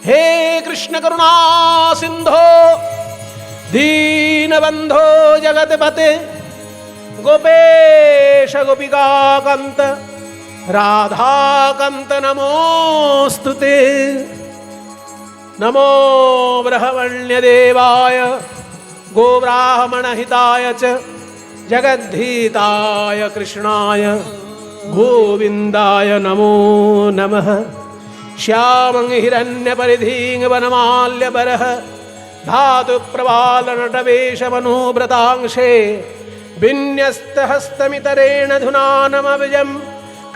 हे कृष्ण करुणा सिंधो दीनबंधो जगतपते गोपेश गोपिकाकांत राधाकांत नमोस्तुते। नमो ब्रह्मण्यदेवाय गोब्राह्मणहिताय च जगद्धिताय कृष्णाय गोविन्दाय नमो नमः। श्यामं हिरण्यपरिधिं वनमाल्यबरः धातुप्रवालनटवेशमनोव्रतांशे विन्यस्तहस्तमितरेण धुनानमविजं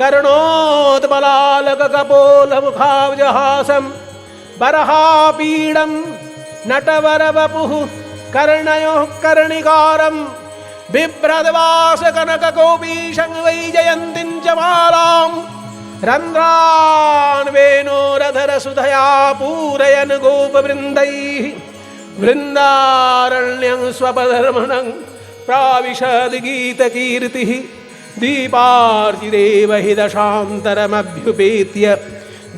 कर्णोत्पलालककपोलमुखाब्जहासं बरहापीडं नटवरवपुः कर्णयोः कर्णिकारं बिभ्रद्वासकनककोपीशं वैजयन्तीं च मालां रन्ध्रान् वेणोरधरसुधया पूरयन् गोपवृन्दैः वृन्दारण्यं स्वपधर्मणं प्राविशद् गीतकीर्तिः दीपार्चिदेव हि दशान्तरमभ्युपेत्य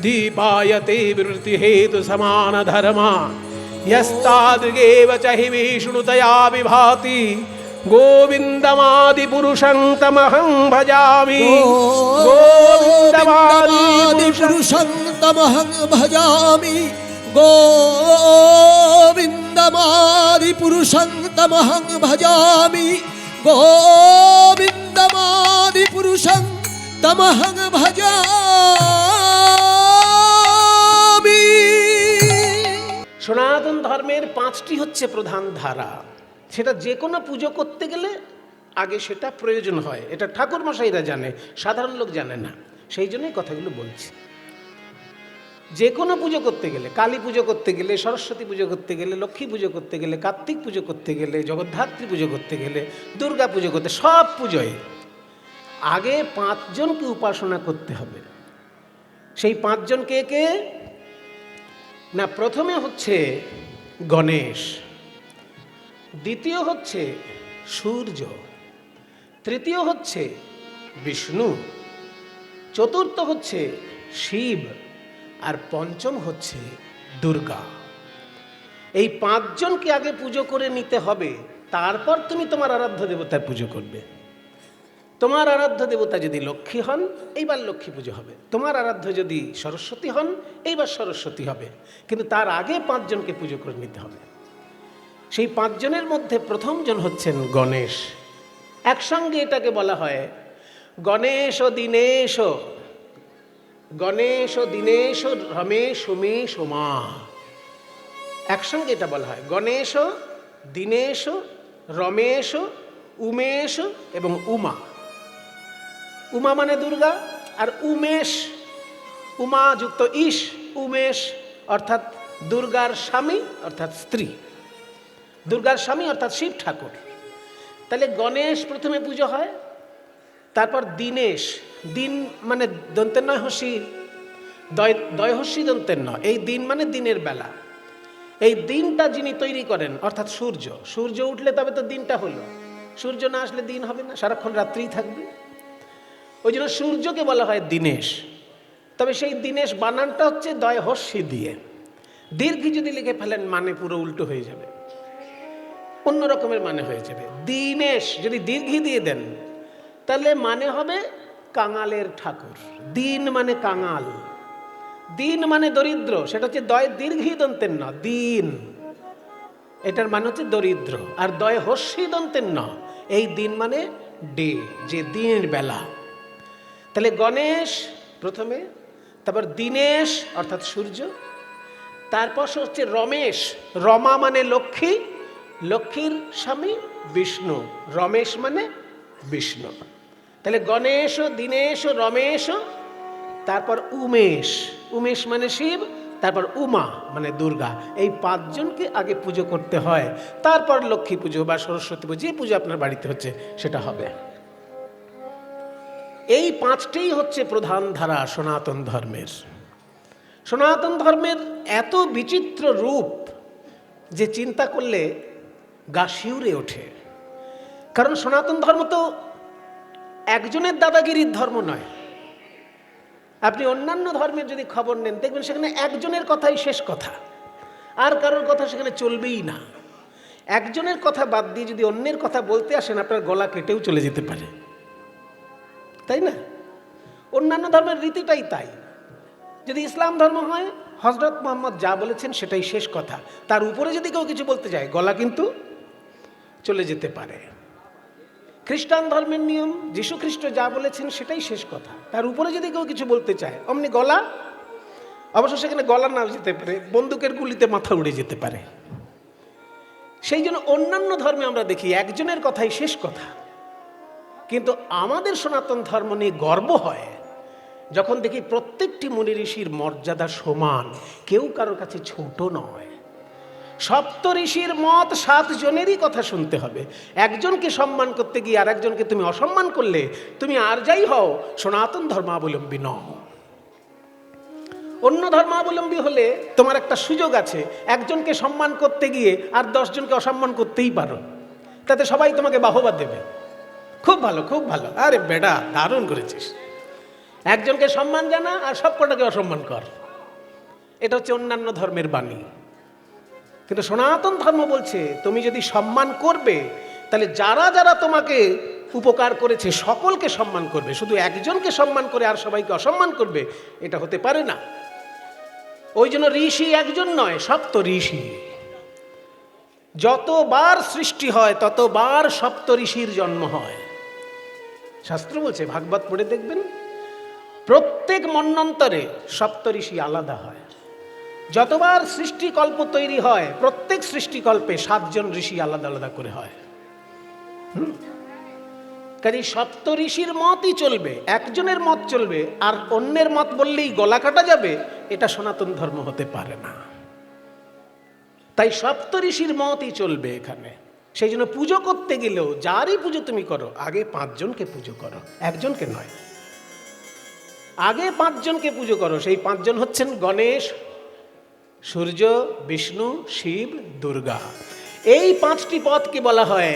दीपायते वृत्तिहेतुसमानधर्मा यस्तादृगेव च हि विष्णुतया विभाति गोविन्दमादिपुरुषं तमहं भजामि गोविन्दमादिपुरुषं तमहं भजामि गोविन्दमादिपुरुषं तमहं भजामि गोविन्दमादिपुरुषं तमहं भजामि। সনাতন ধর্মের 5টি হচ্ছে প্রধান ধারা। সেটা যে কোনো পুজো করতে গেলে আগে সেটা প্রয়োজন হয়। এটা ঠাকুর মশাইরা জানে, সাধারণ লোক জানে না। সেই জন্যই কথাগুলো বলছি। যে কোনো পুজো করতে গেলে, কালী পুজো করতে গেলে, সরস্বতী পুজো করতে গেলে, লক্ষ্মী পুজো করতে গেলে, কার্তিক পুজো করতে গেলে, জগদ্ধাত্রী পুজো করতে গেলে, দুর্গা পুজো করতে, সব পুজোয় আগে 5 জনকে উপাসনা করতে হবে। সেই 5 জন কে কে? না, প্রথমে হচ্ছে গণেশ, দ্বিতীয় হচ্ছে সূর্য, তৃতীয় হচ্ছে বিষ্ণু, চতুর্থ হচ্ছে শিব, আর পঞ্চম হচ্ছে দুর্গা। এই 5 জনকে আগে পুজো করে নিতে হবে, তারপর তুমি তোমার আরাধ্য দেবতার পুজো করবে। তোমার আরাধ্য দেবতা যদি লক্ষ্মী হন, এইবার লক্ষ্মী পুজো হবে। তোমার আরাধ্য যদি সরস্বতী হন, এইবার সরস্বতী হবে। কিন্তু তার আগে 5 জনকে পুজো করে নিতে হবে। সেই 5 জনের মধ্যে প্রথম জন হচ্ছেন গণেশ। একসঙ্গে এটাকে বলা হয় গণেশ দীনেশ, গণেশ দীনেশ রমেশ উমেশ উমা। একসঙ্গে এটা বলা হয় গণেশ, দীনেশ, রমেশ, উমেশ এবং উমা। উমা মানে দুর্গা, আর উমেশ, উমা যুক্ত ইশ, উমেশ অর্থাৎ দুর্গার স্বামী অর্থাৎ স্ত্রী, দুর্গার স্বামী অর্থাৎ শিব ঠাকুর। তাহলে গণেশ প্রথমে পুজো হয়, তারপর দীনেশ, দিন মানে দন্তের নয় হসি, দয় হস্যি দন্তের নয়, এই দিন মানে দিনের বেলা। এই দিনটা যিনি তৈরি করেন অর্থাৎ সূর্য, সূর্য উঠলে তবে তো দিনটা হলো, সূর্য না আসলে দিন হবে না, সারাক্ষণ রাত্রিই থাকবে। ওই জন্য সূর্যকে বলা হয় দীনেশ। তবে সেই দীনেশ বানানটা হচ্ছে দয় হস্যি দিয়ে, দীর্ঘি যদি লিখে ফেলেন মানে পুরো উল্টো হয়ে যাবে, অন্য রকমের মানে হয়ে যাবে। দীনেশ যদি দীর্ঘি দিয়ে দেন তাহলে মানে হবে কাঙালের ঠাকুর। দিন মানে কাঙাল, দিন মানে দরিদ্র, সেটা হচ্ছে দয় দীর্ঘি দন্তের ন, দিন, এটার মানে হচ্ছে দরিদ্র। আর দয় হস্যি দন্তের ন, এই দিন মানে ডে, যে দিনের বেলা। তাহলে গণেশ প্রথমে, তারপর দীনেশ অর্থাৎ সূর্য, তারপর হচ্ছে রমেশ, রমা মানে লক্ষ্মী, লক্ষ্মীর স্বামী বিষ্ণু, রমেশ মানে বিষ্ণু। তাহলে গণেশ, দীনেশ, রমেশ, তারপর উমেশ, উমেশ মানে শিব, তারপর উমা মানে দুর্গা। এই 5 জনকে আগে পুজো করতে হয়, তারপর লক্ষ্মী পুজো বা সরস্বতী পুজো, যে পুজো আপনার বাড়িতে হচ্ছে সেটা হবে। এই 5টিই হচ্ছে প্রধান ধারা সনাতন ধর্মের। সনাতন ধর্মের এত বিচিত্র রূপ যে চিন্তা করলে গা শিউরে ওঠে। কারণ সনাতন ধর্ম তো একজনের দাদাগিরির ধর্ম নয়। আপনি অন্যান্য ধর্মের যদি খবর নেন, দেখবেন সেখানে একজনের কথাই শেষ কথা, আর কারোর কথা সেখানে চলবেই না। একজনের কথা বাদ দিয়ে যদি অন্যের কথা বলতে আসেন, আপনার গলা কেটেও চলে যেতে পারে, তাই না? অন্যান্য ধর্মের রীতিটাই তাই। যদি ইসলাম ধর্ম হয়, হযরত মুহাম্মদ যা বলেছেন সেটাই শেষ কথা, তার উপরে যদি কেউ কিছু বলতে যায় গলা কিন্তু চলে যেতে পারে। খ্রিস্টান ধর্মের নিয়ম, যীশু খ্রিস্ট যা বলেছেন সেটাই শেষ কথা, তার উপরে যদি কেউ কিছু বলতে চায় অমনি গলা, অবশ্য সেখানে গলা নাও যেতে পারে, বন্দুকের গুলিতে মাথা উড়ে যেতে পারে। সেই জন্য অন্যান্য ধর্মে আমরা দেখি একজনের কথাই শেষ কথা, কিন্তু আমাদের সনাতন ধর্ম নিয়ে গর্ব হয় যখন দেখি প্রত্যেকটি মুনি ঋষির মর্যাদা সমান, কেউ কারোর কাছে ছোট নয়। সপ্ত ঋষির মত 7 জনেরই কথা শুনতে হবে। একজনকে সম্মান করতে গিয়ে আর একজনকে তুমি অসম্মান করলে তুমি আর যাই হও সনাতন ধর্মাবলম্বী নও। অন্য ধর্মাবলম্বী হলে তোমার একটা সুযোগ আছে, একজনকে সম্মান করতে গিয়ে আর 10 জনকে অসম্মান করতেই পারো, তাতে সবাই তোমাকে বাহবা দেবে, খুব ভালো খুব ভালো, আরে বেটা দারুণ করেছিস। একজনকে সম্মান জানা আর সব কটাকে অসম্মান কর, এটা হচ্ছে অন্যান্য ধর্মের বাণী। কিন্তু সনাতন ধর্ম বলছে তুমি যদি সম্মান করবে তাহলে যারা যারা তোমাকে উপকার করেছে সকলকে সম্মান করবে, শুধু একজনকে সম্মান করে আর সবাইকে অসম্মান করবে এটা হতে পারে না। ওই জন্য ঋষি একজন নয়, সপ্ত ঋষি। যতবার সৃষ্টি হয় ততবার সপ্ত ঋষির জন্ম হয়। শাস্ত্র বলছে, ভাগবত পড়ে দেখবেন, প্রত্যেক মন্বন্তরে সপ্ত ঋষি আলাদা হয়। যতবার সৃষ্টিকল্প তৈরি হয় প্রত্যেক সৃষ্টিকল্পে 7 জন ঋষি আলাদা আলাদা করে হয়। কাজে সপ্ত ঋষির মতই চলবে, একজনের মত চলবে আর অন্যের মত বললেই গলা কাটা যাবে, এটা সনাতন ধর্ম হতে পারে না। তাই সপ্ত ঋষির মতই চলবে এখানে। সেই জন্য পুজো করতে গেলেও যারই পুজো তুমি করো আগে 5 জনকে পুজো করো, একজনকে নয়। আগে 5 জনকে পুজো করো। সেই 5 জন হচ্ছেন গণেশ, সূর্য, বিষ্ণু, শিব, দুর্গা। এই 5টি পদকে বলা হয়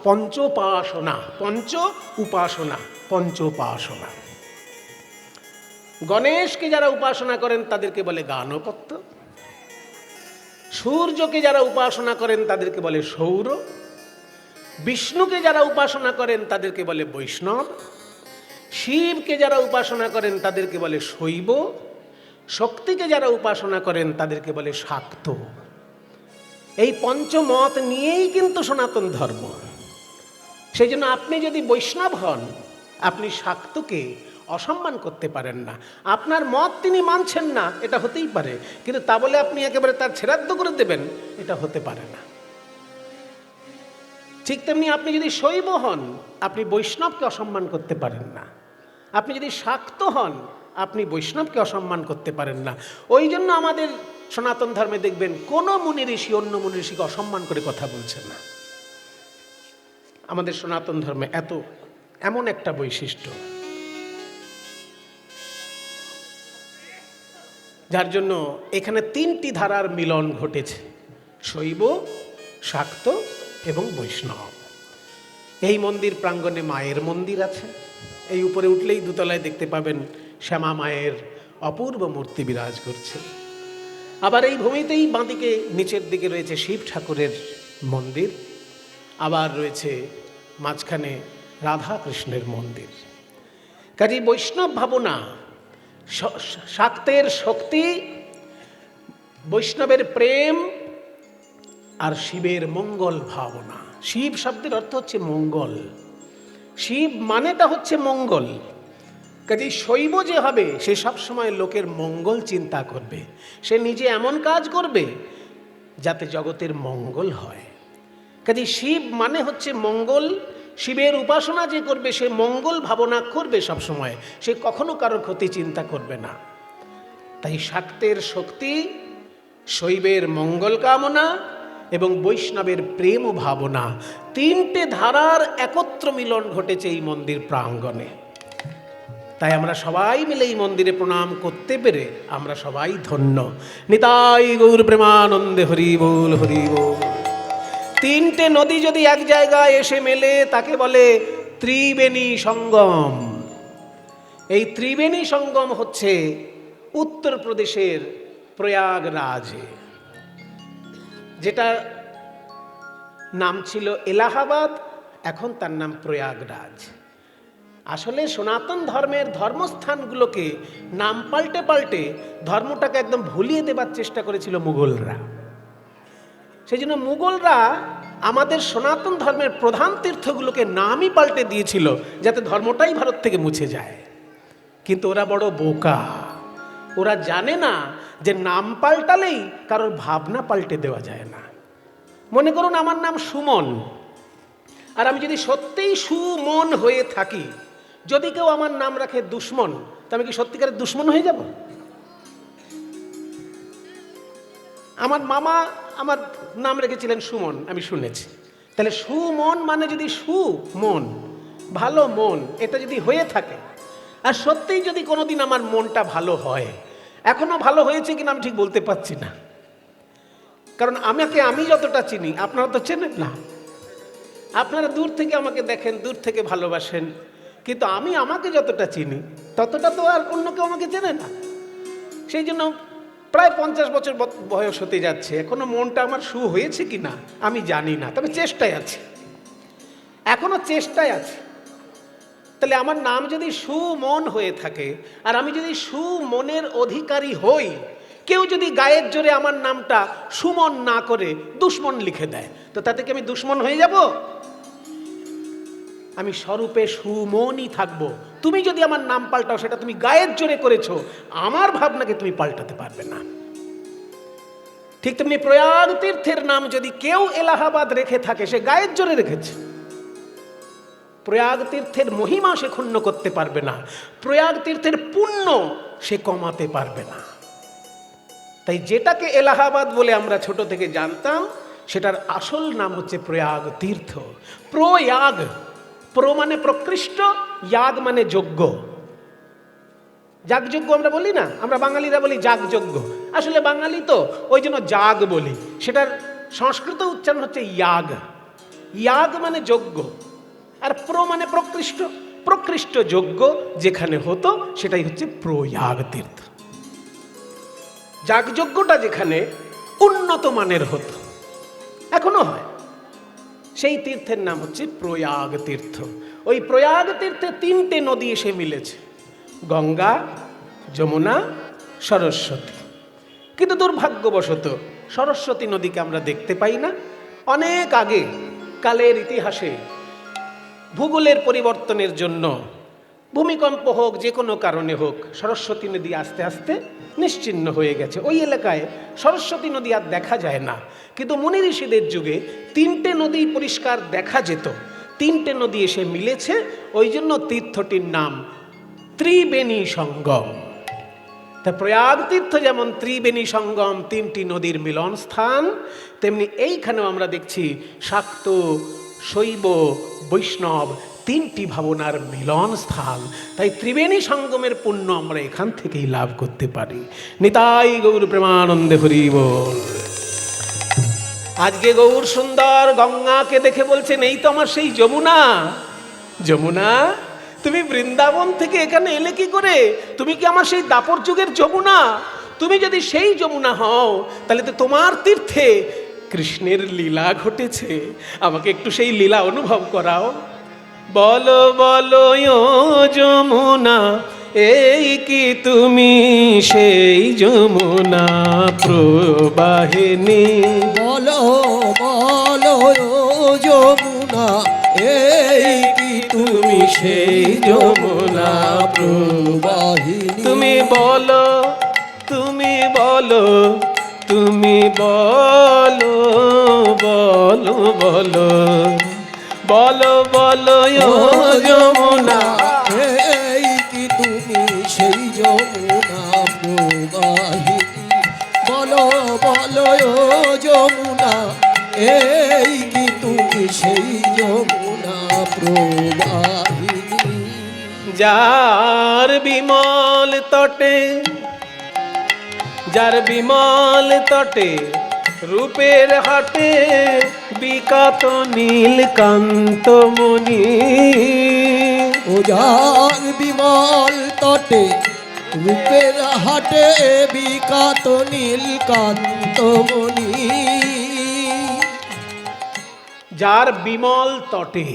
পঞ্চোপাসনা। গণেশকে যারা উপাসনা করেন তাদেরকে বলে গানপত্য, সূর্যকে যারা উপাসনা করেন তাদেরকে বলে সৌর, বিষ্ণুকে যারা উপাসনা করেন তাদেরকে বলে বৈষ্ণব, শিবকে যারা উপাসনা করেন তাদেরকে বলে শৈব, শক্তিকে যারা উপাসনা করেন তাদেরকে বলে শাক্ত। এই পঞ্চমত নিয়েই কিন্তু সনাতন ধর্ম। সেই জন্য আপনি যদি বৈষ্ণব হন আপনি শাক্তকে অসম্মান করতে পারেন না। আপনার মত তিনি মানছেন না, এটা হতেই পারে, কিন্তু তা বলে আপনি একেবারে তার ছেড়াদ্দ করে দেবেন, এটা হতে পারে না। ঠিক তেমনি আপনি যদি শৈব হন আপনি বৈষ্ণবকে অসম্মান করতে পারেন না, আপনি যদি শাক্ত হন আপনি বৈষ্ণবকে অসম্মান করতে পারেন না। ওই জন্য আমাদের সনাতন ধর্মে দেখবেন কোনো মুনি ঋষি অন্য মুনি ঋষিকে অসম্মান করে কথা বলছেন না। আমাদের সনাতন ধর্মে এমন একটা বৈশিষ্ট্য, যার জন্য এখানে 3টি ধারার মিলন ঘটেছে, শৈব, শাক্ত এবং বৈষ্ণব। এই মন্দির প্রাঙ্গণে মায়ের মন্দির আছে, এই উপরে উঠলেই দোতলায় দেখতে পাবেন শ্যামা মায়ের অপূর্ব মূর্তি বিরাজ করছে। আবার এই ভূমিতেই বাঁদিকে নিচের দিকে রয়েছে শিব ঠাকুরের মন্দির, আবার রয়েছে মাঝখানে রাধা কৃষ্ণের মন্দির। কাজে বৈষ্ণব ভাবনা, শাক্তের শক্তি, বৈষ্ণবের প্রেম আর শিবের মঙ্গল ভাবনা। শিব শব্দের অর্থ হচ্ছে মঙ্গল, শিব মানেটা হচ্ছে মঙ্গল। কাজে শৈব যে হবে সে সবসময় লোকের মঙ্গল চিন্তা করবে, সে নিজে এমন কাজ করবে যাতে জগতের মঙ্গল হয়। কাজে শিব মানে হচ্ছে মঙ্গল, শিবের উপাসনা যে করবে সে মঙ্গল ভাবনা করবে সবসময়, সে কখনো কারো ক্ষতি চিন্তা করবে না। তাই শাক্তের শক্তি, শৈবের মঙ্গল কামনা এবং বৈষ্ণবের প্রেম ভাবনা, 3টে ধারার একত্র মিলন ঘটেছে এই মন্দির প্রাঙ্গণে। তাই আমরা সবাই মিলে এই মন্দিরে প্রণাম করতে পেরে আমরা সবাই ধন্য। নিতাই গৌর প্রেমানন্দে হরি বল হরি বল। 3টে নদী যদি এক জায়গায় এসে মেলে তাকে বলে ত্রিবেণী সঙ্গম। এই ত্রিবেণী সঙ্গম হচ্ছে উত্তরপ্রদেশের প্রয়াগরাজে, যেটা নাম ছিল এলাহাবাদ, এখন তার নাম প্রয়াগরাজ। আসলে সনাতন ধর্মের ধর্মস্থানগুলোকে নাম পাল্টে পাল্টে ধর্মটাকে একদম ভুলিয়ে দেবার চেষ্টা করেছিল মুঘলরা। সেই জন্য মুঘলরা আমাদের সনাতন ধর্মের প্রধান তীর্থগুলোকে নামই পাল্টে দিয়েছিল যাতে ধর্মটাই ভারত থেকে মুছে যায়। কিন্তু ওরা বড় বোকা, ওরা জানে না যে নাম পাল্টালেই কারোর ভাবনা পাল্টে দেওয়া যায় না। মনে করুন আমার নাম সুমন, আর আমি যদি সত্যিই সুমন হয়ে থাকি, যদি কেউ আমার নাম রাখে দুশ্মন, তা আমি কি সত্যিকারের দুশ্মন হয়ে যাব? আমার মামা আমার নাম রেখেছিলেন সুমন, আমি শুনেছি। তাহলে সুমন মানে যদি সুমন, ভালো মন, এটা যদি হয়ে থাকে, আর সত্যিই যদি কোনোদিন আমার মনটা ভালো হয়, এখনো ভালো হয়েছে কিনা আমি ঠিক বলতে পারছি না, কারণ আমি যতটা চিনি আপনারা তো চেনেন না। আপনারা দূর থেকে আমাকে দেখেন, দূর থেকে ভালোবাসেন, কিন্তু আমি আমাকে যতটা চিনি ততটা তো আর অন্য কেউ আমাকে চেনে না। সেই জন্য প্রায় 50 বছর বয়স হতে যাচ্ছে, এখনো মনটা আমার হয়েছে কিনা আমি জানি না, তবে চেষ্টায় আছি, এখনো চেষ্টায় আছি। তাহলে আমার নাম যদি সুমন হয়ে থাকে, আর আমি যদি সুমনের অধিকারী হই, কেউ যদি গায়ের জোরে আমার নামটা সুমন না করে দুশ্মন লিখে দেয়, তো তাতে কি আমি দুশ্মন হয়ে যাব? আমি স্বরূপে সুমনই থাকবো। তুমি যদি আমার নাম পাল্টাও, সেটা তুমি গায়ের জোরে করেছো, আমার ভাবনাকে তুমি পাল্টাতে পারবে না। ঠিক তেমনি প্রয়াগ তীর্থের নাম যদি কেউ এলাহাবাদ রেখে থাকে, সে গায়ের জোরে রেখেছে। প্রয়াগ তীর্থের মহিমা সে ক্ষুণ্ণ করতে পারবে না, প্রয়াগ তীর্থের পুণ্য সে কমাতে পারবে না। তাই যেটাকে এলাহাবাদ বলে আমরা ছোট থেকে জানতাম, সেটার আসল নাম হচ্ছে প্রয়াগ তীর্থ। প্রয়াগ, প্র মানে প্রকৃষ্ট, ইয়াগ মানে যজ্ঞ। যাগযজ্ঞ আমরা বলি না, আমরা বাঙালিরা বলি যাগযজ্ঞ, আসলে বাঙালি তো ওই জন্য যাগ বলি, সেটার সংস্কৃত উচ্চারণ হচ্ছে ইয়াগ। ইয়াগ মানে যজ্ঞ, আর প্র মানে প্রকৃষ্ট, প্রকৃষ্ট যজ্ঞ যেখানে হতো সেটাই হচ্ছে প্রয়াগ তীর্থ। যাগযজ্ঞটা যেখানে উন্নত মানের হতো, এখনো হয়, সেই তীর্থের নাম হচ্ছে প্রয়াগ তীর্থ। ওই প্রয়াগ তীর্থে 3টে নদী এসে মিলেছে, গঙ্গা, যমুনা, সরস্বতী। কিন্তু দুর্ভাগ্যবশত সরস্বতী নদীকে আমরা দেখতে পাই না। অনেক আগে কালের ইতিহাসে ভূগোলের পরিবর্তনের জন্য, ভূমিকম্প হোক, যে কোনো কারণে হোক, সরস্বতী নদী আস্তে আস্তে নিশ্চিহ্ন হয়ে গেছে। ওই এলাকায় সরস্বতী নদী আর দেখা যায় না। কিন্তু মুনি ঋষিদের যুগে 3টে নদী পরিষ্কার দেখা যেত, 3টে নদী এসে মিলেছে, ওই জন্য তীর্থটির নাম ত্রিবেণী সঙ্গম। তা প্রয়াগ তীর্থ যেমন ত্রিবেণী সঙ্গম, 3টি নদীর মিলন স্থান, তেমনি এইখানেও আমরা দেখছি শাক্ত, শৈব, বৈষ্ণব 3টি ভাবনার মিলন স্থান। তাই ত্রিবেণী সঙ্গমের পুণ্য আমরা এখান থেকেই লাভ করতে পারি। নিতাই গৌর প্রেমানন্দে হরি বল। আজকে গৌর সুন্দর গঙ্গাকে দেখে বলছেন, এই তো আমার সেই যমুনা। যমুনা, তুমি বৃন্দাবন থেকে এখানে এলে কি করে? তুমি কি আমার সেই দাপর যুগের যমুনা? তুমি যদি সেই যমুনা হও, তাহলে তো তোমার তীর্থে কৃষ্ণের লীলা ঘটেছে, আমাকে একটু সেই লীলা অনুভব করাও। বলো বলো ও যমুনা, এই কি তুমি সেই যমুনা প্রবাহিনী? বলো বলো ও যমুনা, এই কি তুমি সেই যমুনা প্রবাহিনী? তুমি বলো, তুমি বলো, তুমি বলো, বলো বলো, বলো বলো ও যমুনা, এই কি তুমি সেই যমুনা প্রবাহিনী? বলো বলো ও যমুনা, এই কি তুমি সেই যমুনা প্রবাহিনী? যার বিমল তটে, যার বিমল তটে রূপের হাটে বিকাত নীলকান্ত মণি, ও যার বিমল তটে রূপের হাটে বিকাত নীলকান্ত মণি, যার বিমল তটে,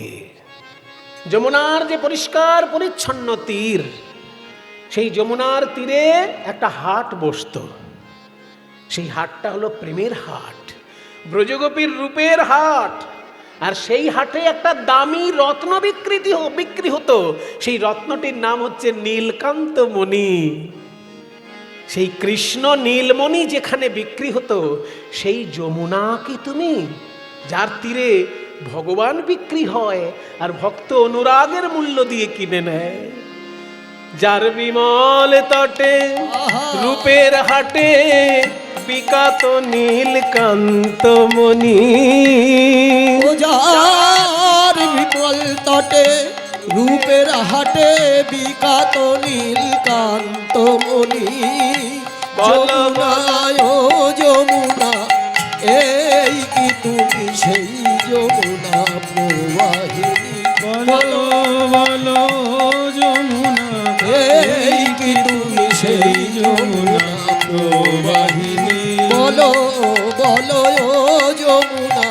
যমুনার যে পরিষ্কার পরিচ্ছন্ন তীর, সেই যমুনার তীরে একটা হাট বসতো। সেই হাটটা হলো প্রেমের হাট, ব্রজগোপীর রূপের হাট। আর সেই হাটে একটা দামি রত্ন বিক্রি হতো। সেই রত্নটির নাম হচ্ছে নীলকান্ত মণি। সেই কৃষ্ণ নীলমণি যেখানে বিক্রি হতো, সেই যমুনা কি তুমি, যার তীরে ভগবান বিক্রি হয় আর ভক্ত অনুরাগের মূল্য দিয়ে কিনে নেয়। যার বিমল তটে রূপের হাটে বিকাত নীলকান্ত মণি, ও যার বিমল তটে রূপের হাটে বিকাত নীলকান্ত মণি, যমুনায় ও যমুনা এই কি তুমি সেই যমুনা প্রবাহিনী, বলো বলো যমুনা, এই কি তুমি সেই যমুনা প্রবাহিনী, বলো বলো ও যমুনা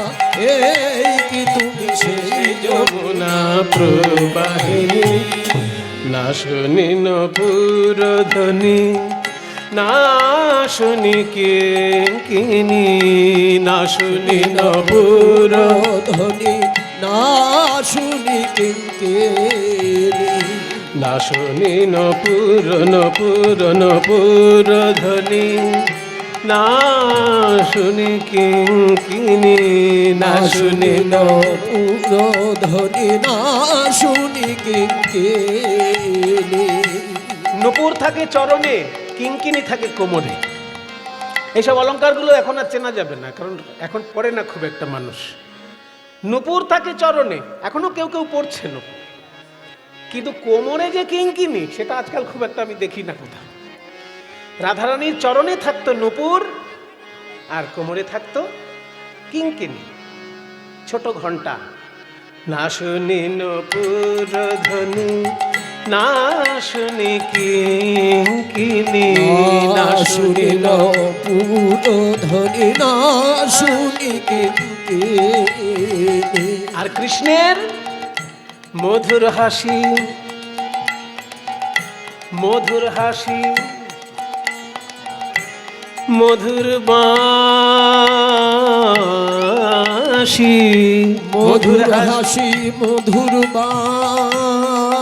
এই কি তুমি সেই যমুনা প্রবাহিনী। না শুনি নপুর ধ্বনি, না শুনি কিঙ্কিনি, না শুনি নপুর ধ্বনি, না শুনি কিঙ্কিনি, না শুনি নপুর ধ্বনি, না শুনি কিঙ্কিনি, না শুনি নপুর ধ্বনি, না শুনি কিঙ্কিনি। নূপুর থাকে চরণে, কিঙ্কিনি থাকে কোমরে। এইসব অলংকারগুলো এখন আর চেনা যাবে না, কারণ এখন পড়ে না খুব একটা মানুষ। নূপুর থাকে চরণে, এখনো কেউ কেউ পড়ছে নূপুর, কিন্তু কোমরে যে কিঙ্কিনি সেটা আজকাল খুব একটা আমি দেখি না কোথাও। রাধারানীর চরণে থাকতো নূপুর আর কোমরে থাকতো কিঙ্কিনি, ছোট ঘন্টা। না শুনি নূপুর ধ্বনি, না শুনি কিঙ্কিনি, না শুনি নপুর ধ্বনি, না শুনি কিঙ্কিনি। আর কৃষ্ণের মধুর হাসি, মধুর হাসি, মধুর বাঁশি, মধুর হাসি, মধুর বাঁশি,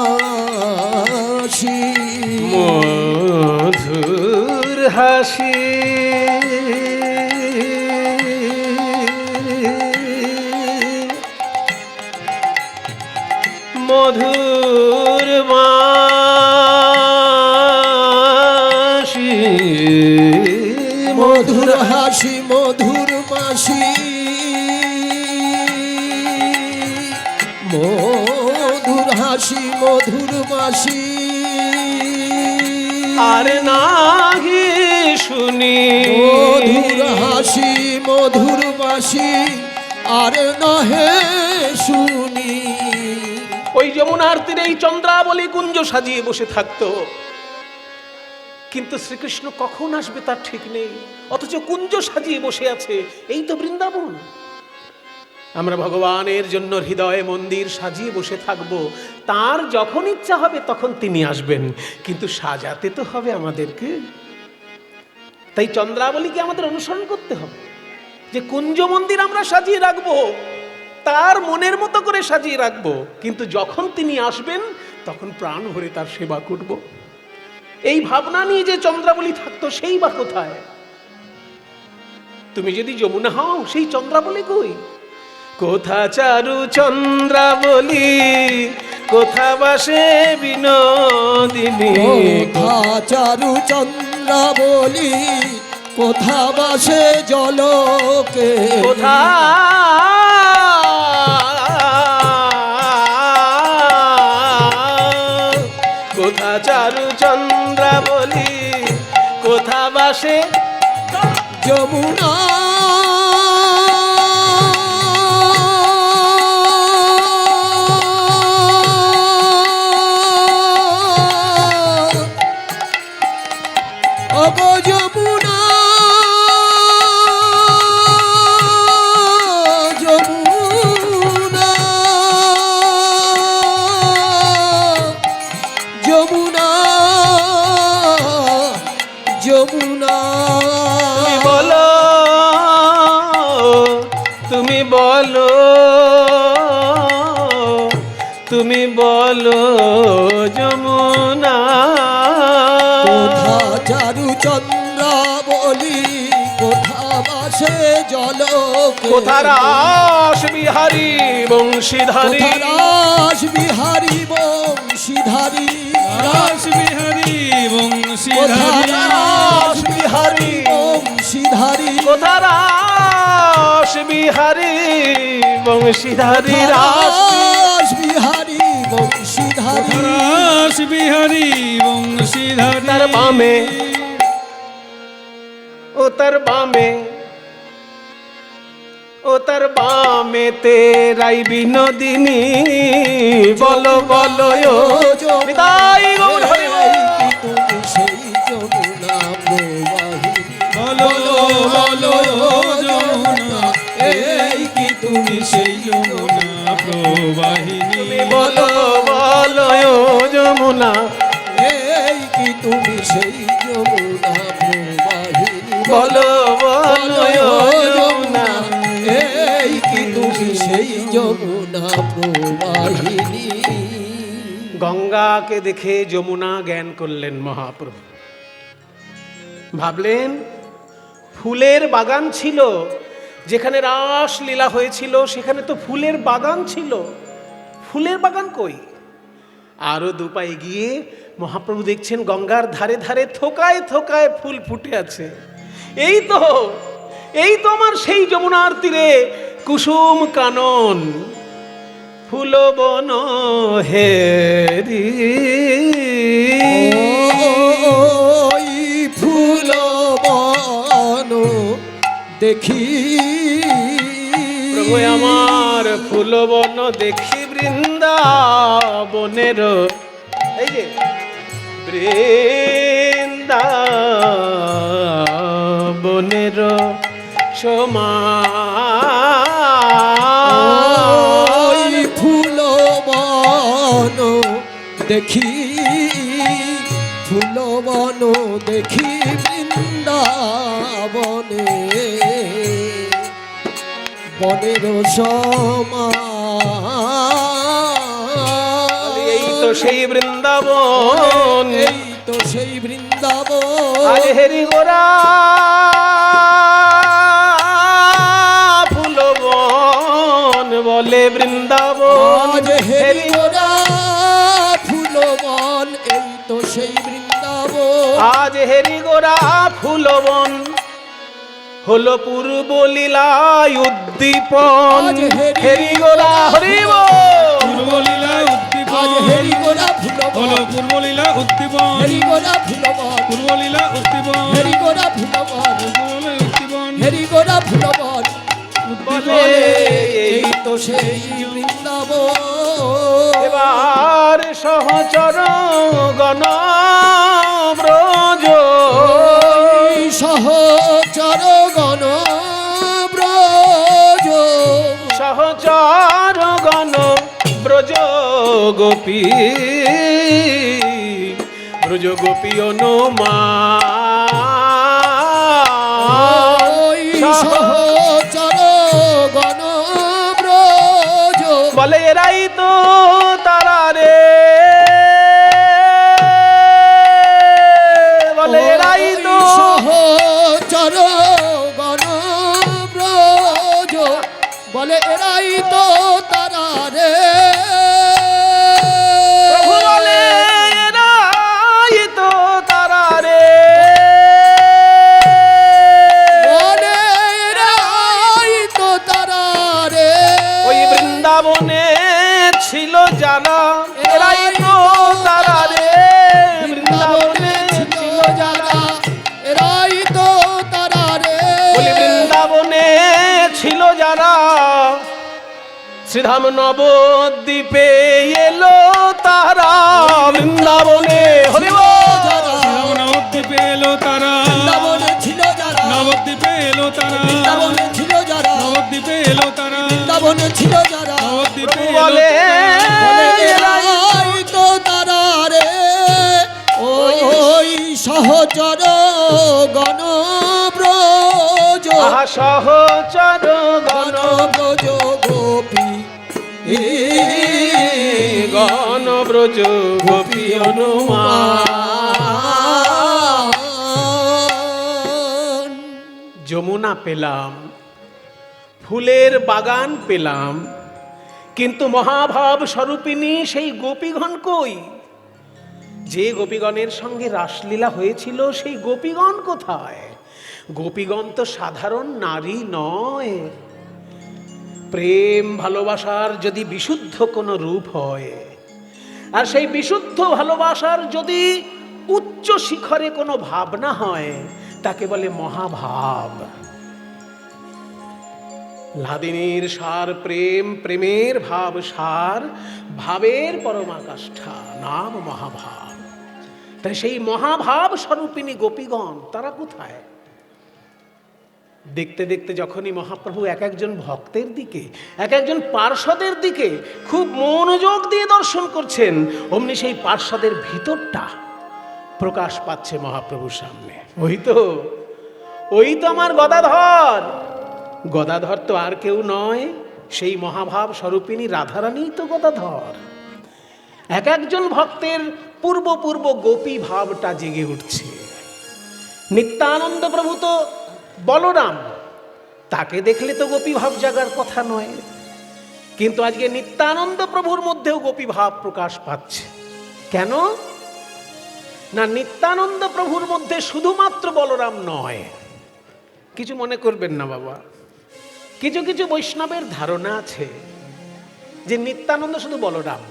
মধুর হাসি, মধুর বাঁশি, মধুর হাসি, মধুর বাঁশি, মধুর হাসি, মধুর বাঁশি, আর নাহি শুনি মধুর হাসি, মধুর বাঁশি, আর নহে শুনি। ওই যমুনার তীরে এই চন্দ্রাবলী কুঞ্জ সাজিয়ে বসে থাকতো, কিন্তু শ্রীকৃষ্ণ কখন আসবে তার ঠিক নেই, অথচ কুঞ্জ সাজিয়ে বসে আছে। এই তো বৃন্দাবন। আমরা ভগবানের জন্য হৃদয়ে মন্দির সাজিয়ে বসে থাকব, তার যখন ইচ্ছা হবে তখন তিনি আসবেন, কিন্তু সাজাতে তো হবে আমাদেরকে। তাই চন্দ্রাবলীকে আমাদের অনুসরণ করতে হবে, যে কুঞ্জ মন্দির আমরা সাজিয়ে রাখবো, তার মনের মতো করে সাজিয়ে রাখবো, কিন্তু যখন তিনি আসবেন তখন প্রাণ ভরে তার সেবা করব। এই ভাবনা নিয়ে যে চন্দ্রাবলী থাকতো, সেই বা কোথায়? তুমি যদি যমুনা হও, সেই চন্দ্রাবলী কই? কোথা চারু চন্দ্রাবলী, কোথা বাসে বিনোদিনী, কোথা চারু চন্দ্রাবলী, কোথা বাসে জলকে, কোথা কোথা চারু চন্দ্রাবলী, কোথা বাসে যমুনা বলো, তুমি বলো, তুমি বলো যমুনা। কোথা চারু চন্দ্রাবলি, কোথা বাসে জলকে, কোথা রাস বিহারী বংশীধারী, কোথা রাস বিহারী বংশীধারী, রাস বিহারী কোথা বংশীধারী, রাস বিহারী বংশীধারী, কোথা রাস বিহারী বংশীধারী, রাস রাস বিহারী বংশীধারী। রাস বিহারী বংশীধারী। তার বামে, ও তার বামে, ও তার বামে তেরাই বিনোদিনী, বলো বলো ও নিতাই গৌর হরি বল। তুমি সেই যমুনা প্রবাহিনী, বলো বলো যমুনা, এই কি তুমি সেই যমুনা প্রবাহিনী। বলো বলো ও যমুনা, এই কি তুমি সেই যমুনা প্রবাহিনী, বলো বলো ও যমুনা, এই কি তুমি সেই যমুনা প্রবাহিনী। গঙ্গাকে দেখে যমুনা জ্ঞান করলেন মহাপ্রভু। ভাবলেন ফুলের বাগান ছিল, যেখানে রাস লীলা হয়েছিল সেখানে তো ফুলের বাগান ছিল, ফুলের বাগান কই? আরো দুপায়ে গিয়ে মহাপ্রভু দেখছেন গঙ্গার ধারে ধারে থোকায় থোকায় ফুল ফুটে আছে। এই তো, এই তো আমার সেই যমুনার তীরে কুসুম কানন, ফুল বন হেরি। ওই ফুল বন দেখি, প্রভু আমার ফুল বন দেখি, বৃন্দাবনের, এই যে বৃন্দাবনের সমান। ওই ফুল বন দেখি, ফুল বন দেখি বৃন্দাবনে, বনের সমান। এই তো সেই বৃন্দাবন, এই তো সেই বৃন্দাবন। আজ হেরি গোরা ফুলবন বলে বৃন্দাবন, আজ হেরি গোরা ফুলবন, এই তো সেই বৃন্দাবন। আজ হেরি গোরা ফুলবন হলো পূর্ব লীলায় উদ্দীপন। আজ হেরি গোরা হরিব, পূর্বলীলা উদ্দীপন। আজ হেরি গোরা ফুলবন, হলো পূর্বলীলা উদ্দীপন। হেরি গোরা ফুলবন, পূর্বলীলা উদ্দীপন। হেরি গোরা ফুলবন, পূর্বলীলা উদ্দীপন। হেরি গোরা ফুলবন বলে এই তো সেই বৃন্দাবন। এবার সহচর গণ ব্রজ, ওই সহচর গণ ব্রজ, সহচর গণ ব্রজ গোপী, ব্রজ গোপী অনুমা। ওই সহচর গণ ব্রজ, বলে এরাই তো তারা রে, বলে এরাই তো সহচর গণ ব্রজ, বলে এরাই তো তারা রে। প্রভু বলে এরাই তো তারা রে, বলে এরাই তো তারা রে। ওই বৃন্দাবনে ছিল যারা, এরাই তো তারা রে, বৃন্দাবনে ছিল যারা, এরাই তো তারা রে। বলি বৃন্দাবনে ছিল যারা, শ্রীধাম নবদ্বীপে এলো তারা, বৃন্দাবনে হরিব। নবদ্বীপে এলো তারা। বৃন্দাবনে ছিল যারা, নবদ্বীপে এলো তারা। বৃন্দাবনে ছিল যারা, নবদ্বীপে এলো তারা। বৃন্দাবনে ছিল যারা, নবদ্বীপে এলো বলে বলে এরাই তো তারা রে। ওই সহচর গণ সহচর গণ ব্রজ গোপী গণ ব্রজ গোপী অনুমান। যমুনা পেলাম, ফুলের বাগান পেলাম, কিন্তু মহাভাব স্বরূপিণী সেই গোপীগণ কই? যে গোপীগণের সঙ্গে রাসলীলা হয়েছিল সেই গোপীগণ কোথায়? গোপীগণ তো সাধারণ নারী নয়। প্রেম ভালোবাসার যদি বিশুদ্ধ কোনো রূপ হয়, আর সেই বিশুদ্ধ ভালোবাসার যদি উচ্চ শিখরে কোনো ভাবনা হয়, তাকে বলে মহাভাব। লাদিনীর সার প্রেম, প্রেমের ভাব সার, ভাবের পরমাকাষ্ঠা নাম মহাভাব। তাই সেই মহাভাব স্বরূপিণী গোপীগণ তারা কোথায়? দেখতে দেখতে যখনই মহাপ্রভু এক একজন ভক্তের দিকে, এক একজন পার্ষদের দিকে খুব মনোযোগ দিয়ে দর্শন করছেন, অমনি সেই পার্ষদের ভিতরটা প্রকাশ পাচ্ছে মহাপ্রভুর সামনে। ওই তো আমার গদাধর। গদাধর তো আর কেউ নয়, সেই মহাভাব স্বরূপিণী রাধারানীই তো গদাধর। এক একজন ভক্তের পূর্ব পূর্ব গোপী ভাবটা জেগে উঠছে। নিত্যানন্দ প্রভু তো বলরাম, তাকে দেখলে তো গোপী ভাব জাগার কথা নয়, কিন্তু আজকে নিত্যানন্দ প্রভুর মধ্যেও গোপী ভাব প্রকাশ পাচ্ছে। কেন না, নিত্যানন্দ প্রভুর মধ্যে শুধুমাত্র বলরাম নয়। কিছু মনে করবেন না বাবা, কিছু কিছু বৈষ্ণবের ধারণা আছে যে নিত্যানন্দ শুধু বলরাম।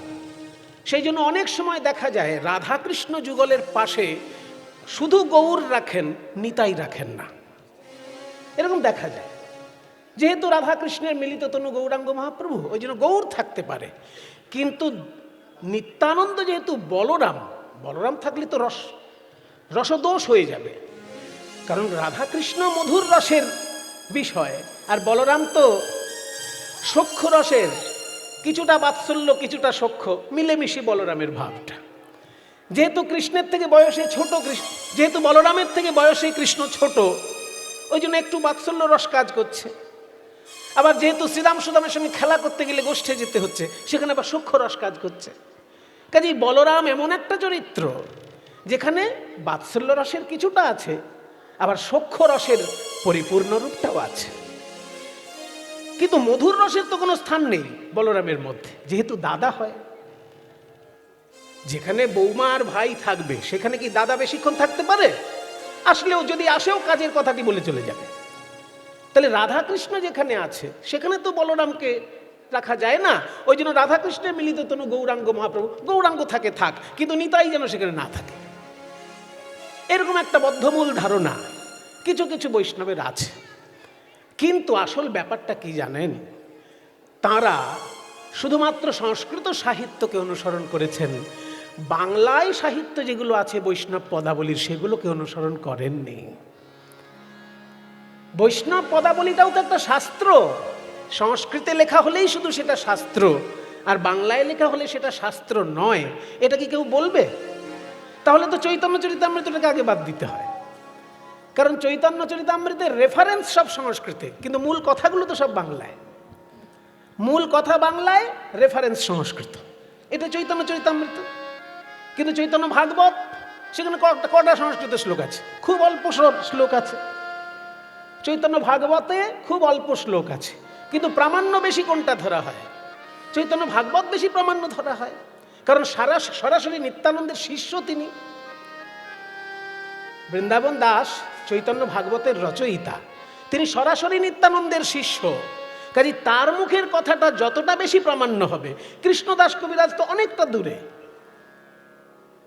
সেই জন্য অনেক সময় দেখা যায় রাধাকৃষ্ণ যুগলের পাশে শুধু গৌর রাখেন, নিতাই রাখেন না, এরকম দেখা যায়। যেহেতু রাধাকৃষ্ণের মিলিত তনু গৌরাঙ্গ মহাপ্রভু, ওই জন্য গৌর থাকতে পারে, কিন্তু নিত্যানন্দ যেহেতু বলরাম, বলরাম থাকলে তো রসদোষ হয়ে যাবে, কারণ রাধাকৃষ্ণ মধুর রসের বিষয়, আর বলরাম তো সখ্য রসের, কিছুটা বাৎসল্য কিছুটা সখ্য মিলেমিশে বলরামের ভাবটা। যেহেতু কৃষ্ণের থেকে বয়সে ছোট, যেহেতু বলরামের থেকে বয়সে কৃষ্ণ ছোট, ওই জন্য একটু বাৎসল্য রস কাজ করছে। আবার যেহেতু শ্রীরাম সুদামের সঙ্গে খেলা করতে গেলে গোষ্ঠে যেতে হচ্ছে, সেখানে আবার সখ্য রস কাজ করছে। কাজেই বলরাম এমন একটা চরিত্র যেখানে বাৎসল্য রসের কিছুটা আছে, আবার সখ্য রসের পরিপূর্ণ রূপটাও আছে। কিন্তু মধুর রসের তো কোনো স্থান নেই বলরামের মধ্যে, যেহেতু দাদা হয়। যেখানে বৌমা আর ভাই থাকবে সেখানে কি দাদা বেশিক্ষণ থাকতে পারে? আসলেও যদি আসেও কাজের কথাটি বলে চলে যাবে। তাহলে রাধাকৃষ্ণ যেখানে আছে সেখানে তো বলরামকে রাখা যায় না। ওই জন্য রাধাকৃষ্ণের মিলিত তনু গৌরাঙ্গ মহাপ্রভু, গৌরাঙ্গ থাকে থাক, কিন্তু নিতাই যেন সেখানে না থাকে, এরকম একটা বদ্ধমূল ধারণা কিছু কিছু বৈষ্ণবের আছে। কিন্তু আসল ব্যাপারটা কি জানেন? তারা শুধুমাত্র সংস্কৃত সাহিত্যকে অনুসরণ করেছেন, বাংলায় সাহিত্য যেগুলো আছে বৈষ্ণব পদাবলীর, সেগুলোকে অনুসরণ করেননি। বৈষ্ণব পদাবলীটাও তো একটা শাস্ত্র। সংস্কৃতে লেখা হলেই শুধু সেটা শাস্ত্র, আর বাংলায় লেখা হলে সেটা শাস্ত্র নয়, এটা কি কেউ বলবে? তাহলে তো চৈতন্য চরিতামৃতটাকে আগে বাদ দিতে হয়, কারণ চৈতন্য চরিতামৃতের রেফারেন্স সব সংস্কৃতে, কিন্তু মূল কথাগুলো তো সব বাংলায়। মূল কথা বাংলায়, রেফারেন্স সংস্কৃত। এটা চৈতন্য চরিতামৃত। কিন্তু চৈতন্য ভাগবত, সেখানে কটা সংস্কৃত শ্লোক আছে? খুব অল্প শ্লোক আছে। চৈতন্য ভাগবতে খুব অল্প শ্লোক আছে, কিন্তু প্রামাণ্য বেশি কোনটা ধরা হয়? চৈতন্য ভাগবত বেশি প্রামাণ্য ধরা হয়, কারণ সরাসরি নিত্যানন্দের শিষ্য তিনি। বৃন্দাবন দাস চৈতন্য ভাগবতের রচয়িতা, তিনি সরাসরি নিত্যানন্দের শিষ্য। কাজে তার মুখের কথাটা যতটা বেশি প্রামাণ্য হবে, কৃষ্ণদাস কবিরাজ তো অনেকটা দূরে,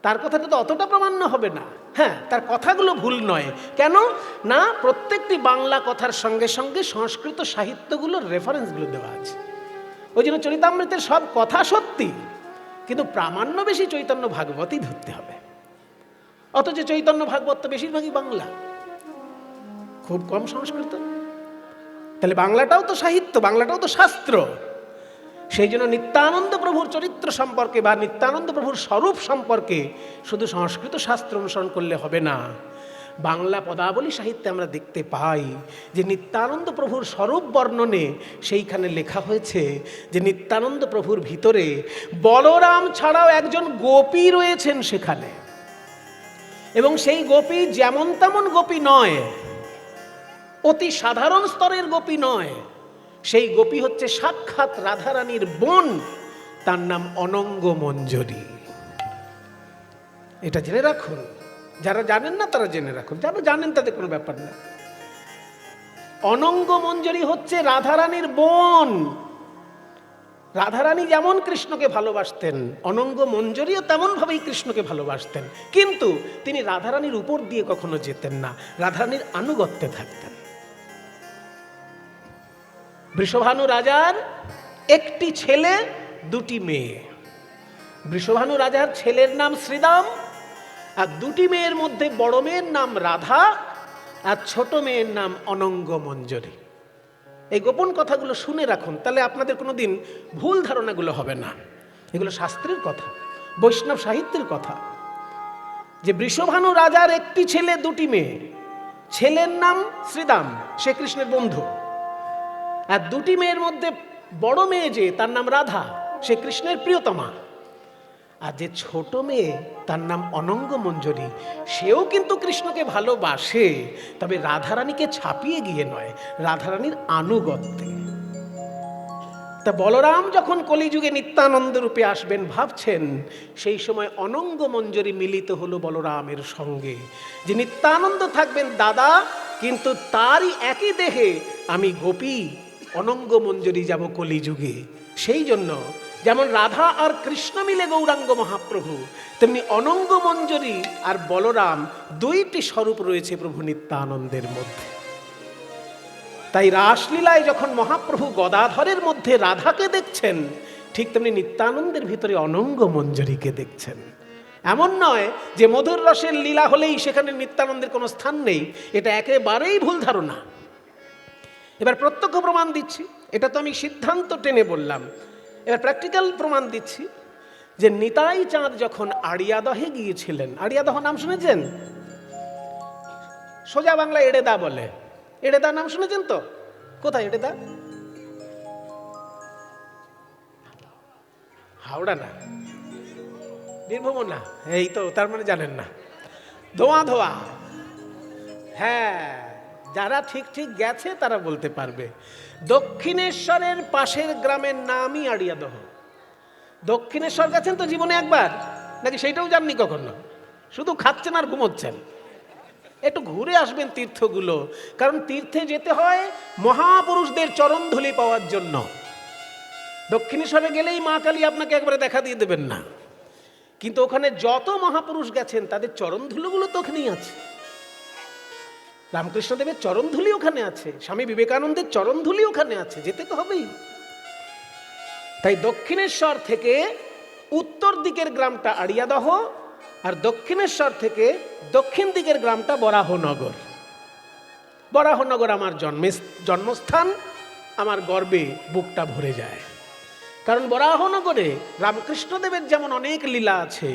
তার কথাটা তো অতটা প্রামাণ্য হবে না। হ্যাঁ, তার কথাগুলো ভুল নয়। কেন না, প্রত্যেকটি বাংলা কথার সঙ্গে সঙ্গে সংস্কৃত সাহিত্যগুলোর রেফারেন্সগুলো দেওয়া আছে। ওই জন্য চরিতামৃতের সব কথা সত্যি, কিন্তু প্রামাণ্য বেশি চৈতন্য ভাগবতই ধরতে হবে। অথচ চৈতন্য ভাগবত তো বেশিরভাগই বাংলা, খুব কম সংস্কৃত। তাহলে বাংলাটাও তো সাহিত্য, বাংলাটাও তো শাস্ত্র। সেই জন্য নিত্যানন্দ প্রভুর চরিত্র সম্পর্কে বা নিত্যানন্দ প্রভুর স্বরূপ সম্পর্কে শুধু সংস্কৃত শাস্ত্র অনুসরণ করলে হবে না, বাংলা পদাবলী সাহিত্যে আমরা দেখতে পাই যে নিত্যানন্দ প্রভুর স্বরূপ বর্ণনে সেইখানে লেখা হয়েছে যে নিত্যানন্দ প্রভুর ভিতরে বলরাম ছাড়াও একজন গোপী রয়েছেন সেখানে, এবং সেই গোপী যেমন তেমন গোপী নয়, অতি সাধারণ স্তরের গোপী নয়, সেই গোপী হচ্ছে সাক্ষাৎ রাধারানীর বোন, তার নাম অনঙ্গ মঞ্জরী। এটা জেনে রাখুন, যারা জানেন না তারা জেনে রাখুন, যারা জানেন তাদের কোনো ব্যাপার না। অনঙ্গ মঞ্জরী হচ্ছে রাধারানীর বোন। রাধারানী যেমন কৃষ্ণকে ভালোবাসতেন, অনঙ্গ মঞ্জরীও তেমন ভাবেই কৃষ্ণকে ভালোবাসতেন, কিন্তু তিনি রাধারানীর উপর দিয়ে কখনো যেতেন না, রাধারানীর আনুগত্যে থাকতেন। বৃষভানু রাজার একটি ছেলে, দুটি মেয়ে। বৃষভানু রাজার ছেলের নাম শ্রীদাম, আর দুটি মেয়ের মধ্যে বড় মেয়ের নাম রাধা, আর ছোট মেয়ের নাম অনঙ্গ মঞ্জরী। এই গোপন কথাগুলো শুনে রাখুন, তাহলে আপনাদের কোনোদিন ভুল ধারণাগুলো হবে না। এগুলো শাস্ত্রের কথা, বৈষ্ণব সাহিত্যের কথা, যে বৃষভানু রাজার একটি ছেলে, দুটি মেয়ে। ছেলের নাম শ্রীদাম, সে কৃষ্ণের বন্ধু, আর দুটি মেয়ের মধ্যে বড় মেয়ে যে, তার নাম রাধা, সে কৃষ্ণের প্রিয়তমা। আর যে ছোট মেয়ে, তার নাম অনঙ্গ মঞ্জরী, সেও কিন্তু কৃষ্ণকে ভালোবাসে, তবে রাধারানীকে ছাপিয়ে গিয়ে নয়, রাধারানীর আনুগত্যে। তা বলরাম যখন কলিযুগে নিত্যানন্দ রূপে আসবেন ভাবছেন, সেই সময় অনঙ্গ মঞ্জরী মিলিত হলো বলরামের সঙ্গে, যে নিত্যানন্দ থাকবেন দাদা, কিন্তু তারই একই দেহে আমি গোপী অনঙ্গ মঞ্জরী যাব কলিযুগে। সেই জন্য যেমন রাধা আর কৃষ্ণ মিলে গৌরাঙ্গ মহাপ্রভু, তেমনি অনঙ্গ মঞ্জরী আর বলরাম দুইটি স্বরূপ রয়েছে প্রভু নিত্যানন্দের মধ্যে। তাই রাসলীলায় যখন মহাপ্রভু গদাধরের মধ্যে রাধাকে দেখছেন, ঠিক তেমনি নিত্যানন্দের ভিতরে অনঙ্গ মঞ্জরীকে দেখছেন। এমন নয় যে মধুর রসের লীলা হলেই সেখানে নিত্যানন্দের কোনো স্থান নেই, এটা একেবারেই ভুল ধারণা। এবার প্রত্যক্ষ প্রমাণ দিচ্ছি, এটা তো আমি সিদ্ধান্ত টেনে বললাম, এবার প্র্যাকটিক্যাল প্রমাণ দিচ্ছি যে নিতাই চাঁদ যখন আড়িয়াদহে গিয়েছিলেন, আড়িয়াদহ নাম শুনেছেন? সোজা বাংলা এড়েদা বলে। এড়েদা নাম শুনেছেন তো? কোথায় এড়েদা? হাওড়া না, বীরভূম না, এই তো, তার মানে জানেন না। ধোয়া ধোয়া, হ্যাঁ, যারা ঠিক ঠিক গেছে তারা বলতে পারবে। দক্ষিণেশ্বরের পাশের গ্রামের নামই আড়িয়াদহ। দক্ষিণেশ্বর গেছেন তো জীবনে একবার, নাকি সেইটাও জাননি কখনো? শুধু খাচ্ছেন আর ঘুমোচ্ছেন। একটু ঘুরে আসবেন তীর্থগুলো, কারণ তীর্থে যেতে হয় মহাপুরুষদের চরণধুলি পাওয়ার জন্য। দক্ষিণেশ্বরে গেলেই মা কালী আপনাকে একবারে দেখা দিয়ে দেবেন না, কিন্তু ওখানে যত মহাপুরুষ গেছেন তাদের চরণধুলিগুলো তো ওখানেই আছে। রামকৃষ্ণদেবের চরণধুলি ওখানে আছে, স্বামী বিবেকানন্দের চরণধুলি ওখানে আছে, যেতে তো হবেই। তাই দক্ষিণেশ্বর থেকে উত্তর দিকের গ্রামটা আড়িয়াদহ, আর দক্ষিণেশ্বর থেকে দক্ষিণ দিকের গ্রামটা বরাহনগর। বরাহনগর আমার জন্মস্থান, আমার গর্বে বুকটা ভরে যায়। কারণ বরাহনগরে রামকৃষ্ণদেবের যেমন অনেক লীলা আছে,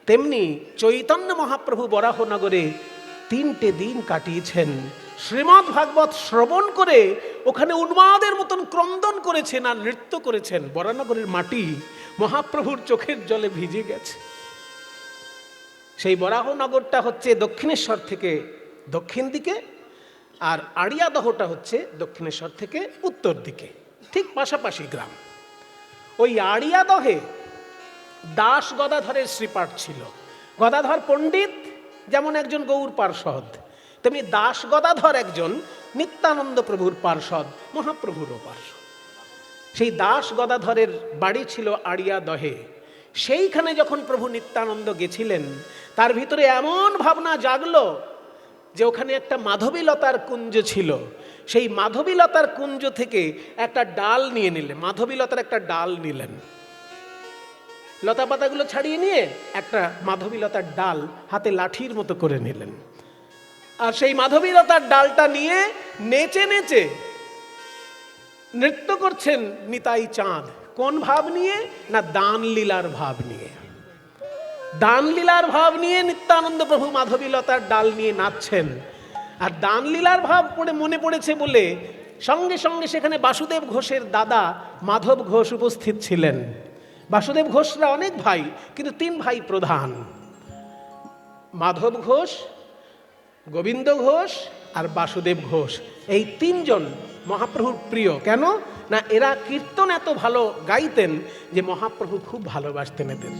তেমনি চৈতন্য মহাপ্রভু বরাহনগরে 3টে দিন কাটিয়েছেন। শ্রীমদ্ ভাগবত শ্রবণ করে ওখানে উন্মাদের মতন ক্রন্দন করেছেন আর নৃত্য করেছেন। বরাহনগরের মাটি মহাপ্রভুর চোখের জলে ভিজে গেছে। সেই বরাহনগরটা হচ্ছে দক্ষিণেশ্বর থেকে দক্ষিণ দিকে, আর আড়িয়াদহটা হচ্ছে দক্ষিণেশ্বর থেকে উত্তর দিকে, ঠিক পাশাপাশি গ্রাম। ওই আড়িয়াদহে দাস গদাধরের শ্রীপাঠ ছিল। গদাধর পণ্ডিত যেমন একজন গৌর পার্ষদ, তেমনি দাস গদাধর একজন নিত্যানন্দ প্রভুর পার্ষদ, মহাপ্রভুরও পার্ষদ। সেই দাস গদাধরের বাড়ি ছিল আড়িয়াদহে। সেইখানে যখন প্রভু নিত্যানন্দ গেছিলেন, তার ভিতরে এমন ভাবনা জাগলো যে ওখানে একটা মাধবীলতার কুঞ্জ ছিল। সেই মাধবীলতার কুঞ্জ থেকে একটা ডাল নিয়ে নিলেন, মাধবীলতার একটা ডাল নিলেন, লতা পাতাগুলো ছাড়িয়ে নিয়ে একটা মাধবীলতার ডাল হাতে লাঠির মতো করে নিলেন। আর সেই মাধবীলতার ডালটা নিয়ে নেচে নেচে নৃত্য করছেন নিতাই চাঁদ। কোন ভাব নিয়ে? না দান লীলার ভাব নিয়ে। দানলীলার ভাব নিয়ে নিত্যানন্দ প্রভু মাধবীলতার ডাল নিয়ে নাচছেন। আর দানলীলার ভাব পড়ে মনে পড়েছে বলে সঙ্গে সঙ্গে সেখানে বাসুদেব ঘোষের দাদা মাধব ঘোষ উপস্থিত ছিলেন। বাসুদেব ঘোষরা অনেক ভাই, কিন্তু 3 ভাই প্রধান, মাধব ঘোষ, গোবিন্দ ঘোষ আর বাসুদেব ঘোষ। এই 3 জন মহাপ্রভুর প্রিয়। কেন না, এরা কীর্তন এত ভালো গাইতেন যে মহাপ্রভু খুব ভালোবাসতেন এদের।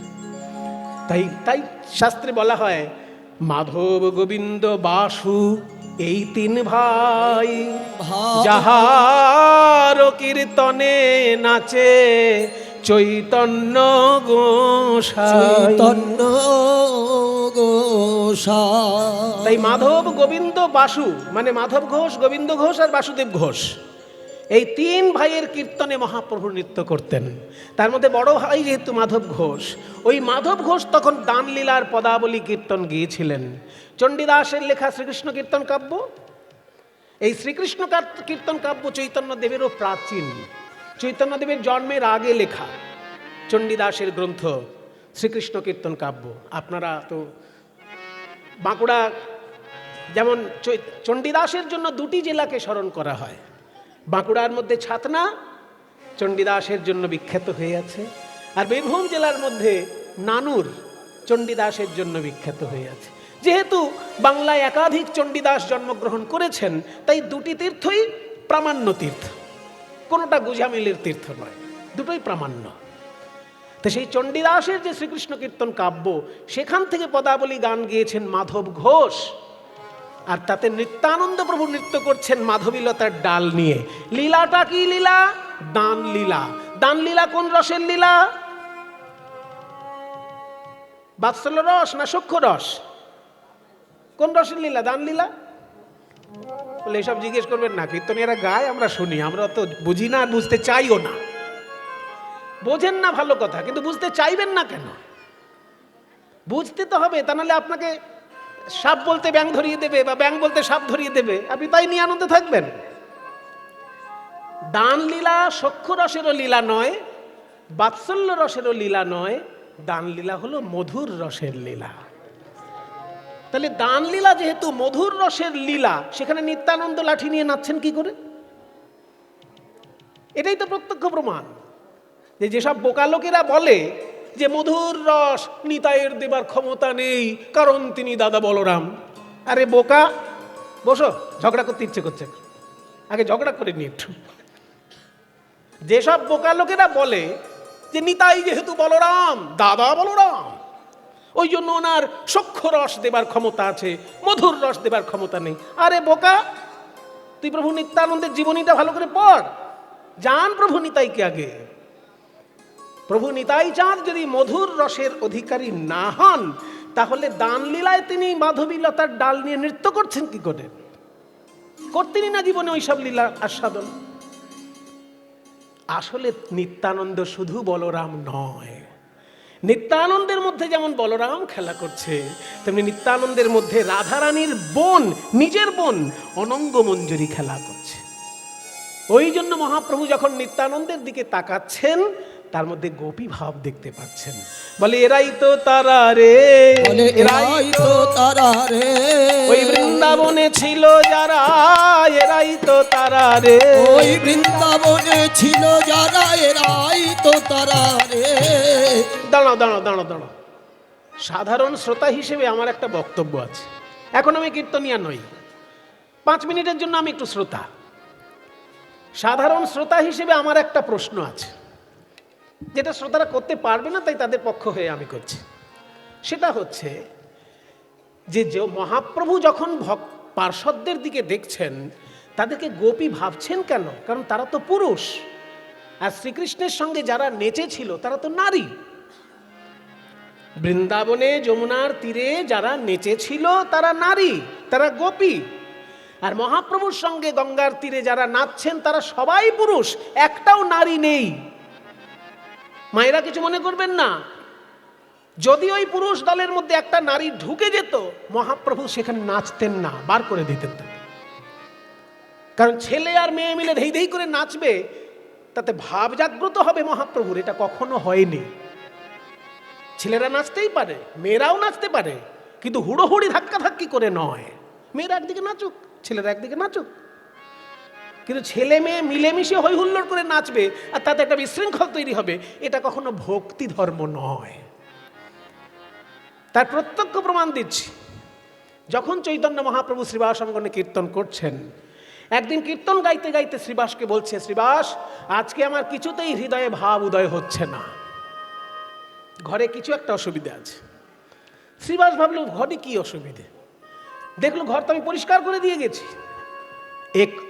তাই তাই শাস্ত্রে বলা হয় মাধব গোবিন্দ বাসু এই 3 ভাই, যাহার কীর্তনে নাচে চৈতন্য গোসাই। তাই মাধব গোবিন্দ বাসু মানে মাধব ঘোষ, গোবিন্দ ঘোষ আর বাসুদেব ঘোষ, এই 3 ভাইয়ের কীর্তনে মহাপ্রভু নৃত্য করতেন। তার মধ্যে বড় ভাই যেহেতু মাধব ঘোষ, ওই মাধব ঘোষ তখন দানলীলার পদাবলী কীর্তন গিয়েছিলেন। চণ্ডীদাসের লেখা শ্রীকৃষ্ণ কীর্তন কাব্য, এই শ্রীকৃষ্ণ কীর্তন কাব্য চৈতন্যদেবেরও প্রাচীন, চৈতন্যদেবের জন্মের আগে লেখা চণ্ডীদাসের গ্রন্থ শ্রীকৃষ্ণ কীর্তন কাব্য। আপনারা তো বাঁকুড়া, যেমন চণ্ডীদাসের জন্য 2টি জেলাকে স্মরণ করা হয়। বাঁকুড়ার মধ্যে ছাতনা চণ্ডীদাসের জন্য বিখ্যাত হয়ে আছে, আর বীরভূম জেলার মধ্যে নানুর চণ্ডীদাসের জন্য বিখ্যাত হয়ে আছে। যেহেতু বাংলায় একাধিক চণ্ডীদাস জন্মগ্রহণ করেছেন, তাই 2টি তীর্থই প্রামাণ্য তীর্থ, কোনোটা গুজামিলের তীর্থ নয়, দুটোই প্রামাণ্য। তো সেই চণ্ডীদাসের যে শ্রীকৃষ্ণ কীর্তন কাব্য, সেখান থেকে পদাবলী গান গিয়েছেন মাধব ঘোষ। আর তাতে নিত্যানন্দ প্রভু নৃত্য করছেন মাধবীলতার ডাল নিয়ে। লীলাটা কি লীলা? দান লীলা। দান লীলা কোন রসের লীলা? বাৎসল্য রস না সখ্য রস? কোন রসের লীলা? দান লীলা। বলে এসব জিজ্ঞেস করবেন না, কীর্তনীরা গায়, আমরা শুনি, আমরা তো বুঝি না, বুঝতে চাইও না। বোঝেন না ভালো কথা, কিন্তু বুঝতে চাইবেন না কেন? বুঝতে তো হবে, তা নাহলে আপনাকে সাপ বলতে ব্যাং ধরিয়ে দেবে বা ব্যাং বলতে সাপ ধরিয়ে দেবে, আপনি তাই নিয়ে আনন্দে থাকবেন। দান লীলা সখ্য রসেরও লীলা নয়, বাৎসল্য রসেরও লীলা নয়, দান লীলা হলো মধুর রসের লীলা। তাহলে দান লীলা যেহেতু মধুর রসের লীলা, সেখানে নিত্যানন্দ লাঠি নিয়ে নাচছেন কি করে? এটাই তো প্রত্যক্ষ প্রমাণ যে যেসব বোকা লোকেরা বলে যে মধুর রস নিতাইয়ের দেবার ক্ষমতা নেই, কারণ তিনি দাদা বলরাম। আরে বোকা, বসো, ঝগড়া করতে ইচ্ছে করছে, আগে ঝগড়া করে নি একটু। যেসব বোকা লোকেরা বলে যে নিতাই যেহেতু বলরাম, দাদা বলরাম, ওই জন্য ওনার সখ্য রস দেবার ক্ষমতা আছে, মধুর রস দেবার ক্ষমতা নেই। আরে বোকা, তুই প্রভু নিত্যানন্দের জীবনীটা ভালো করে পড়, জান প্রভু নিতাইকে আগে। প্রভু নিতাই চাঁদ যদি মধুর রসের অধিকারী না হন, তাহলে দান লীলায় তিনি মাধবীলতার ডাল নিয়ে নৃত্য করছেন কি করে? করতেনই না জীবনে ওইসব লীলা আস্বাদন। আসলে নিত্যানন্দ শুধু বলরাম নয়, নিত্যানন্দের মধ্যে যেমন বলরাম খেলা করছে, তেমনি নিত্যানন্দের মধ্যে রাধারানীর বোন, নিজের বোন অনঙ্গ মঞ্জুরি খেলা করছে। ওই জন্য মহাপ্রভু যখন নিত্যানন্দের দিকে তাকাচ্ছেন, তার মধ্যে গোপী ভাব দেখতে পাচ্ছেন। বলে এরাই তো তারা রে, এরাই তো তারা রে, ওই বৃন্দাবনে ছিল যারা, এরাই তো তারা রে, ওই বৃন্দাবনে ছিল যারা, এরাই তো তারা রে। দাঁড়াও দাঁড়াও দাঁড়াও দাঁড়াও, সাধারণ শ্রোতা হিসেবে আমার একটা বক্তব্য আছে। এখন আমি কীর্তনিয়া নই, 5 মিনিটের জন্য আমি একটু শ্রোতা। সাধারণ শ্রোতা হিসেবে আমার একটা প্রশ্ন আছে, যেটা শ্রোতারা করতে পারবে না, তাই তাদের পক্ষ হয়ে আমি করছি। সেটা হচ্ছে যে মহাপ্রভু যখন পার্শ্বদের দিকে দেখছেন, তাদেরকে গোপী ভাবছেন কেন? কারণ তারা তো পুরুষ, আর শ্রীকৃষ্ণের সঙ্গে যারা নেচেছিল তারা তো নারী। বৃন্দাবনে যমুনার তীরে যারা নেচেছিল তারা নারী, তারা গোপী। আর মহাপ্রভুর সঙ্গে গঙ্গার তীরে যারা নাচছেন তারা সবাই পুরুষ, একটাও নারী নেই। মায়েরা কিছু মনে করবেন না, যদি ওই পুরুষ দলের মধ্যে একটা নারী ঢুকে যেত, মহাপ্রভু সেখানে নাচতেন না, বার করে দিতেন। কারণ ছেলে আর মেয়ে মিলে ধেই ধেই করে নাচবে, তাতে ভাব জাগ্রত হবে মহাপ্রভুর, এটা কখনো হয়নি। ছেলেরা নাচতেই পারে, মেয়েরাও নাচতে পারে, কিন্তু হুড়োহুড়ি ধাক্কাধাক্কি করে নয়। মেয়েরা একদিকে নাচুক, ছেলেরা একদিকে নাচুক, কিন্তু ছেলে মেয়ে মিলেমিশে হই হুল্লোড় করে নাচবে আর তাতে একটা বিশৃঙ্খল তৈরি হবে, এটা কখনো ভক্তি ধর্ম নয়। তার প্রত্যক্ষ প্রমাণ দিচ্ছি। যখন চৈতন্য মহাপ্রভু শ্রীবাস অঙ্গনে কীর্তন করছেন, একদিন কীর্তন গাইতে গাইতে শ্রীবাসকে বলছে, শ্রীবাস, আজকে আমার কিছুতেই হৃদয়ে ভাব উদয় হচ্ছে না, ঘরে কিছু একটা অসুবিধা আছে। শ্রীবাস ভাবলো, ঘরে কি অসুবিধে? দেখলো ঘর তো আমি পরিষ্কার করে দিয়ে গেছি।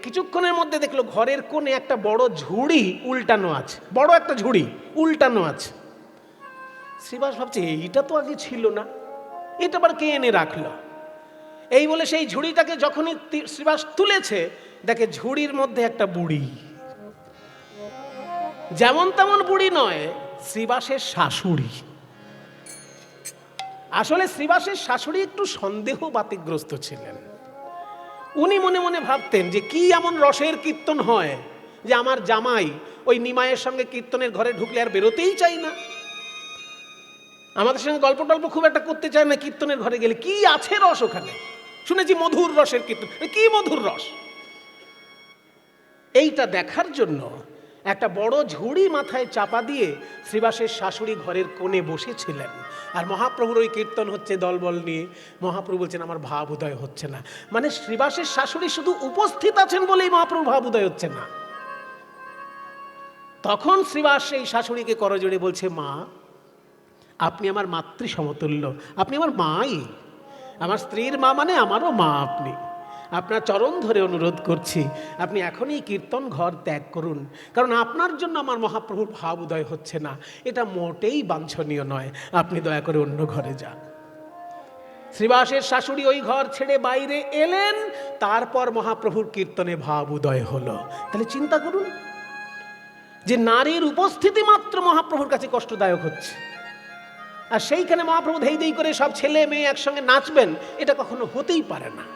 কিছুক্ষণের মধ্যে দেখলো ঘরের কোণে একটা বড় ঝুড়ি উল্টানো আছে, বড় একটা ঝুড়ি উল্টানো আছে। শ্রীবাস ভাবছে, এইটা তো আগে ছিল না, এটা আবার কে এনে রাখলো? এই বলে সেই ঝুড়িটাকে যখনই শ্রীবাস তুলেছে, দেখে ঝুড়ির মধ্যে একটা বুড়ি। যেমন তেমন বুড়ি নয়, শ্রীবাসের শাশুড়ি। আসলে শ্রীবাসের শাশুড়ি একটু সন্দেহ বাতিগ্রস্ত ছিলেন। উনি মনে মনে ভাবতেন যে কি এমন রসের কীর্তন হয় যে আমার জামাই ওই নিমায়ের সঙ্গে কীর্তনের ঘরে ঢুকলে আর বেরোতেই চাই না, আমাদের সঙ্গে গল্প টল্প খুব একটা করতে চায় না, কীর্তনের ঘরে গেলে কি আছে রস ওখানে? শুনেছি মধুর রসের কীর্তন, কি মধুর রস? এইটা দেখার জন্য একটা বড় ঝুড়ি মাথায় চাপা দিয়ে শ্রীবাসের শাশুড়ি ঘরের কোণে বসেছিলেন, আর মহাপ্রভুর ওই কীর্তন হচ্ছে দলবল নিয়ে। মহাপ্রভু বলছেন, আমার ভাব উদয় হচ্ছে না। মানে শ্রীবাসের শাশুড়ি শুধু উপস্থিত আছেন বলেই মহাপ্রভু ভাব উদয় হচ্ছে না। তখন শ্রীবাস এই শাশুড়িকে করজোড়ে বলছে, মা, আপনি আমার মাতৃ সমতুল্য, আপনি আমার মাই, আমার স্ত্রীর মা, মানে আমারও মা আপনি। আপনার চরণ ধরে অনুরোধ করছি, আপনি এখনই কীর্তন ঘর ত্যাগ করুন, কারণ আপনার জন্য আমার মহাপ্রভুর ভাব উদয় হচ্ছে না, এটা মোটেই বাঞ্ছনীয় নয়, আপনি দয়া করে অন্য ঘরে যান। শ্রীবাসের শাশুড়ি ওই ঘর ছেড়ে বাইরে এলেন, তারপর মহাপ্রভুর কীর্তনে ভাব উদয় হলো। তাহলে চিন্তা করুন যে নারীর উপস্থিতি মাত্র মহাপ্রভুর কাছে কষ্টদায়ক হচ্ছে, আর সেইখানে মহাপ্রভু ধেই ধেই করে সব ছেলে মেয়ে একসঙ্গে নাচবেন, এটা কখনো হতেই পারে না।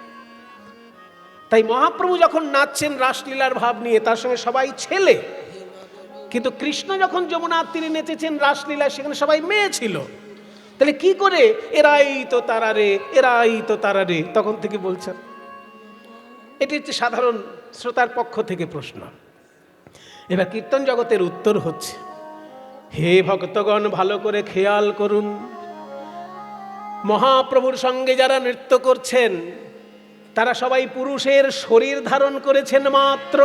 তাই মহাপ্রভু যখন নাচছেন রাসলীলার ভাব নিয়ে, তার সঙ্গে সবাই ছেলে, কিন্তু কৃষ্ণ যখন যমুনার তীরে নেচেছেন রাসলীলা, সেখানে সবাই মেয়ে ছিল। তাহলে কি করে এরাই তো তারা রে, এরাই তো তারা রে, তখন থেকে বলছেন। এটি হচ্ছে সাধারণ শ্রোতার পক্ষ থেকে প্রশ্ন। এবার কীর্তন জগতের উত্তর হচ্ছে, হে ভক্তগণ, ভালো করে খেয়াল করুন, মহাপ্রভুর সঙ্গে যারা নৃত্য করছেন তারা সবাই পুরুষের শরীর ধারণ করেছেন মাত্র,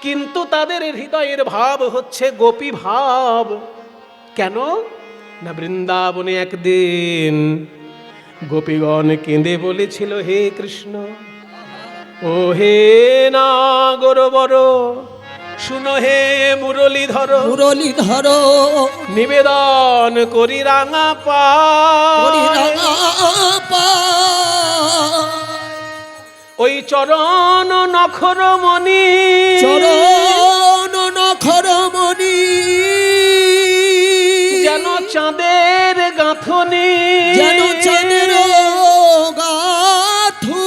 কিন্তু তাদের হৃদয়ের ভাব হচ্ছে গোপী ভাব। কেন না, বৃন্দাবনে একদিন গোপীগণ কেঁদে বলেছিল, হে কৃষ্ণ, ও হে নাগর বর, শুনো হে মুরলীধর, মুরলীধর নিবেদন করি রাঙা ওই চরণ নখরমণি, চরণ নখরমণি, যেন চাঁদের গাঁথনি, যেন চাঁদের গাঁথনি,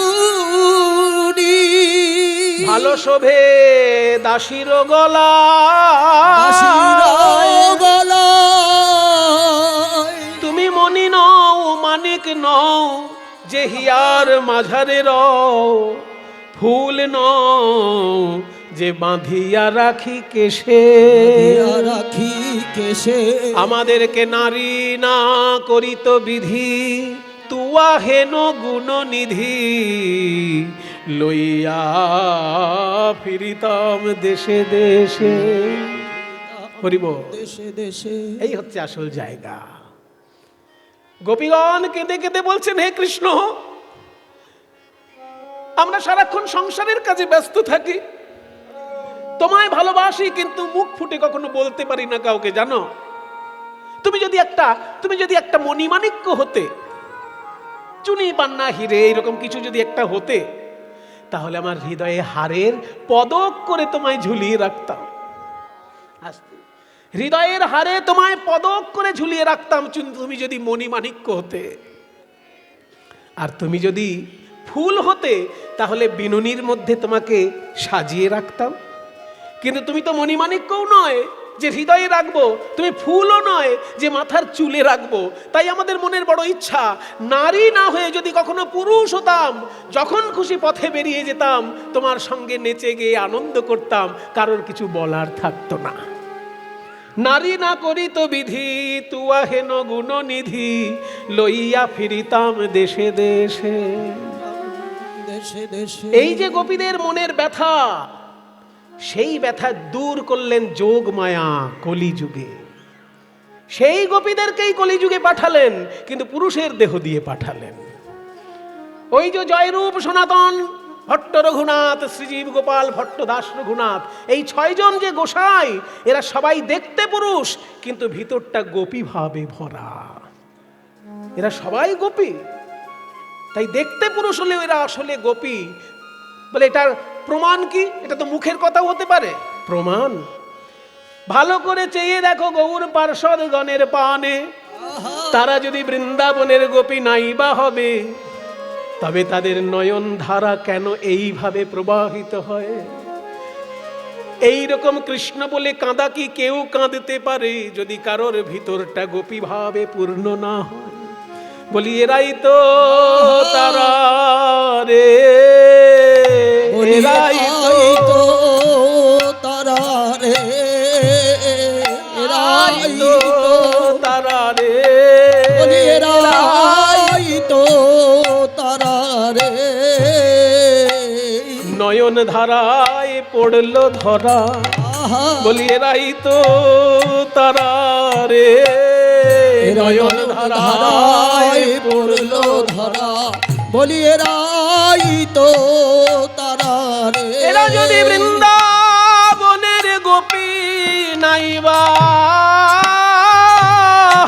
ভালো শোভে দাসীর গলা, তুমি মণি নও, মানিক নও, যে হিয়ার মাঝারে রও, ফুল নও, যে বাঁধিয়া রাখি কেশে, রাখি কেশে, আমাদেরকে নারী না করিত বিধি, তুয়া হেন গুণ নিধি, লইয়া ফিরিতাম দেশে দেশে। হরিব, দেশে দেশে। এই হচ্ছে আসল জায়গা। গোপীগণ কেঁদে কেঁদে বলছেন, হে কৃষ্ণ, আমরা সারাক্ষণ সংসারের কাজে ব্যস্ত থাকি, তোমায় ভালোবাসি, কিন্তু মুখ ফুটে কখনো বলতে পারি না কাউকে। জানো, তুমি যদি একটা মণিমাণিক্য হতে, চুনি পান্না হিরে এরকম কিছু যদি একটা হতে, তাহলে আমার হৃদয়ে হারের পদক করে তোমায় ঝুলিয়ে রাখতাম। হৃদয়ের হারে তোমায় পদক করে ঝুলিয়ে রাখতাম তুমি যদি মণিমাণিক্য হতে। আর তুমি যদি ফুল হতে, তাহলে বিনুনির মধ্যে তোমাকে সাজিয়ে রাখতাম। কিন্তু তুমি তো মণিমাণিক্যও নয়, যে হৃদয়ে রাখবো, তুমি ফুলও নয় যে মাথার চুলে রাখবো। তাই আমাদের মনের বড় ইচ্ছা, নারী না হয়ে যদি কখনো পুরুষ হতাম, যখন খুশি পথে বেরিয়ে যেতাম, তোমার সঙ্গে নেচে গিয়ে আনন্দ করতাম, কারোর কিছু বলার থাকতো না। নারী না করিত বিধি, তুয়া হেন গুণ নিধি, লইয়া ফিরিতাম দেশে দেশে। দেশে দেশে এই যে গোপীদের মনের ব্যথা, সেই ব্যথা দূর করলেন যোগ মায়া কলিযুগে। সেই গোপীদেরকেই কলিযুগে পাঠালেন, কিন্তু পুরুষের দেহ দিয়ে পাঠালেন। ওই যে জয়রূপ সনাতন ভট্ট রঘুনাথ, শ্রীজীব গোপাল ভট্ট দাস রঘুনাথ, এই 6 জন যে গোসাই, এরা সবাই দেখতে পুরুষ, কিন্তু ভিতরটা গোপী ভাবে ভরা। এরা সবাই গোপী, তাই দেখতে পুরুষ হলেও এরা আসলে গোপী। বলে এটার প্রমাণ কি? এটা তো মুখের কথাও হতে পারে। প্রমাণ ভালো করে চেয়ে দেখো গৌর পার্ষদ গণের পানে, তারা যদি বৃন্দাবনের গোপী নাইবা হবে, তবে তাদের নয়ন ধারা কেন এইভাবে প্রবাহিত হয়? এই রকম কৃষ্ণ বলে কাঁদা কি কেউ কাঁদতে পারে যদি কারোর ভিতরটা গোপী ভাবে পূর্ণ না হয়? বলি এরাই তো তারা রে, এরাই তো তারা রে, এরাই তো তারা রে, বলি এরাই তো তারা রে। নয়ন ধারায় পড়লো ধরা, বলি এরাই তো তারা রে, নয়ন ধারায় পড়লো ধরা, বলি এরাই তো তারা রে। এরা যদি বৃন্দাবনের গোপী নাইবা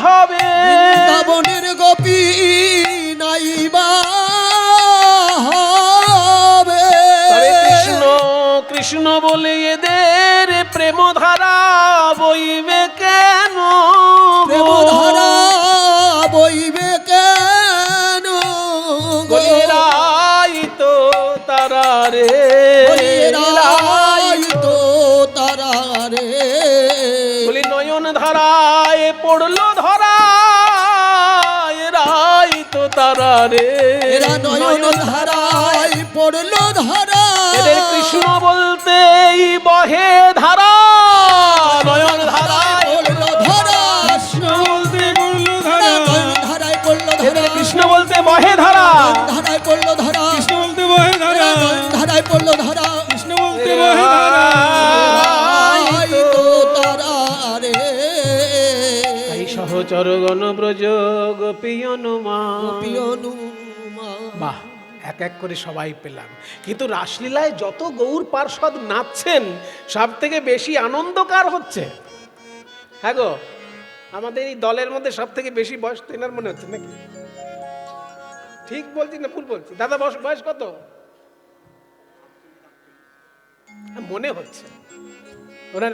হবে, বৃন্দাবনের গোপী নাইবা হবে, তবে কৃষ্ণ কৃষ্ণ বলে এদের প্রেম ধারা বইবে কেন? প্রেম ধারা বইবে কেন? বলি এরাই তো তারা রে, বলি এরাই তো তারা রে। বলি নয়ন ধারায় পড়লো ধরা, এরাই তো তারা রে, এরা নয়ন ধারায় পড়লো ধরা, এদের কৃষ্ণ বলতেই বহে ধারা, নয়ন ধারায় পড়লো ধরা, কৃষ্ণ বলতে বললো ধারা, নয়ন ধারায় পড়লো ধরা, এদের কৃষ্ণ বলতে বহে ধারা, ধারায় পড়লো ধরা, কৃষ্ণ বলতে বহে ধারা, নয়ন ধারায় পড়লো ধরা, কৃষ্ণ বলতে বহে ধারা। এরাই তো তারা রে। এই সহচর গণব্রজ গোপীয়নুমা। পিয়নুমা। বাহ, এক এক করে সবাই পেলাম। কিন্তু রাসলীলায় যত গৌর পার্ষদ নাচছেন, সব থেকে বেশি আনন্দ কার হচ্ছে? হ্যাঁ গো, আমাদের এই দলের মধ্যে সব থেকে বেশি বয়স তো এনার মনে হচ্ছে নাকি? ঠিক বলছি না ভুল বলছি? দাদা বয়স কত? মনে হচ্ছে, ওনার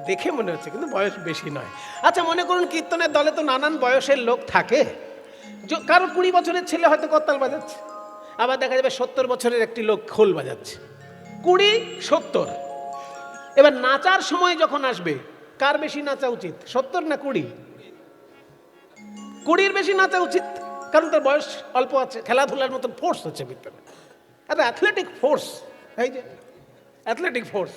দেখে মনে হচ্ছে, কিন্তু বয়স বেশি নয়। আচ্ছা, মনে করুন কীর্তনের দলে তো নানান বয়সের লোক থাকে। কারো 20 বছরের ছেলে হয়তো করতাল বাজাচ্ছে, আবার দেখা যাবে 70 বছরের একটি লোক খোল বাজাচ্ছে। 20-70। এবার নাচার সময় যখন আসবে, কার বেশি নাচা উচিত? 70 না 20? 20-র বেশি নাচা উচিত, কারণ তার বয়স অল্প আছে, খেলাধুলার মতন ফোর্স হচ্ছে ভিতরে, একটা অ্যাথলেটিক ফোর্স। এই যে অ্যাথলেটিক ফোর্স,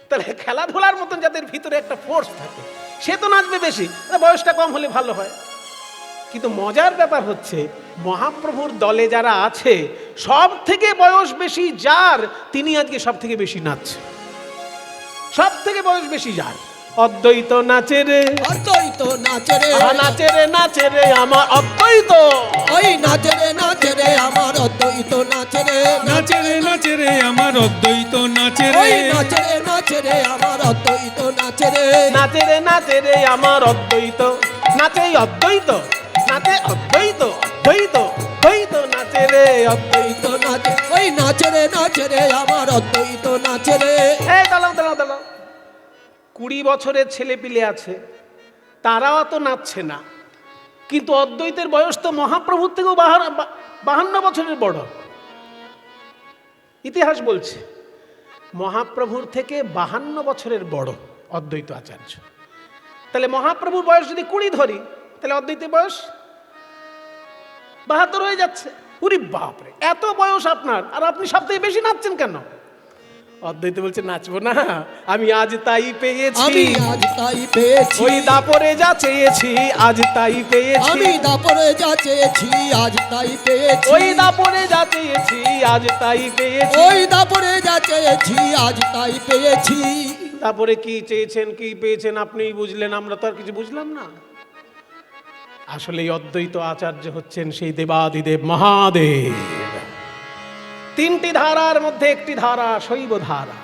তাহলে খেলাধুলার মতন যাদের ভিতরে একটা ফোর্স থাকে, সে তো নাচবে বেশি, বয়সটা কম হলে ভালো হয়। কিন্তু মজার ব্যাপার হচ্ছে, মহাপ্রভুর দলে যারা আছে, সব থেকে বয়স বেশি যার, তিনি আজকে সব থেকে বেশি নাচছে। সব থেকে বয়স বেশি যার। অদ্বৈত নাচে রে, অদ্বৈত নাচে রে, নাচে রে নাচে রে আমার অদ্বৈত, ওই নাচে রে আমার অদ্বৈত নাচে রে, নাচে রে নাচে রে আমার অদ্বৈত নাচে ওই রে, নাচে রে আমার অদ্বৈত নাচে রে, নাচে রে আমার অদ্বৈত, নাচে অদ্বৈত, নাচে অদ্বৈত, অদ্বৈত অদ্বৈত নাচে রে অদ্বৈত। অদ্বৈত নাচে, ওই নাচে রে আমার অদ্বৈত নাচে রে। এই দাঁড়াও দাঁড়াও দাঁড়াও, 20 বছরের ছেলে পিলে আছে, তারাও তো নাচছে না, কিন্তু অদ্বৈতের বয়স তো মহাপ্রভুর থেকেও 52 বছরের বড়। ইতিহাস বলছে মহাপ্রভুর থেকে 52 বছরের বড় অদ্বৈত আচার্য। তাহলে মহাপ্রভুর বয়স যদি 20 ধরি, তাহলে অদ্বৈতের বয়স 72 হয়ে যাচ্ছে। উরি বাপরে, এত বয়স আপনার, আর আপনি সব থেকে বেশি নাচছেন কেন? অদ্বৈত বলছে, নাচবো না, আমি আজ তাই পেয়েছি, আমি আজ তাই পেয়েছি, ওই দাপরে যা চেয়েছি আজ তাই পেয়েছি, আমি দাপরে যা চেয়েছি আজ তাই পেয়েছি, ওই দাপরে যা চেয়েছি আজ তাই পেয়েছি। ওই দাপরে যা চেয়েছি আজ তাই পেয়েছি। তারপরে কি চেয়েছেন কি পেয়েছেন আপনিই বুঝলেন, আমরা তো আর কিছু বুঝলাম না। আসলে এই অদ্বৈত আচার্য হচ্ছেন সেই দেবাদিদেব মহাদেব। 3টি ধারার মধ্যে একটি ধারা শৈব ধারা।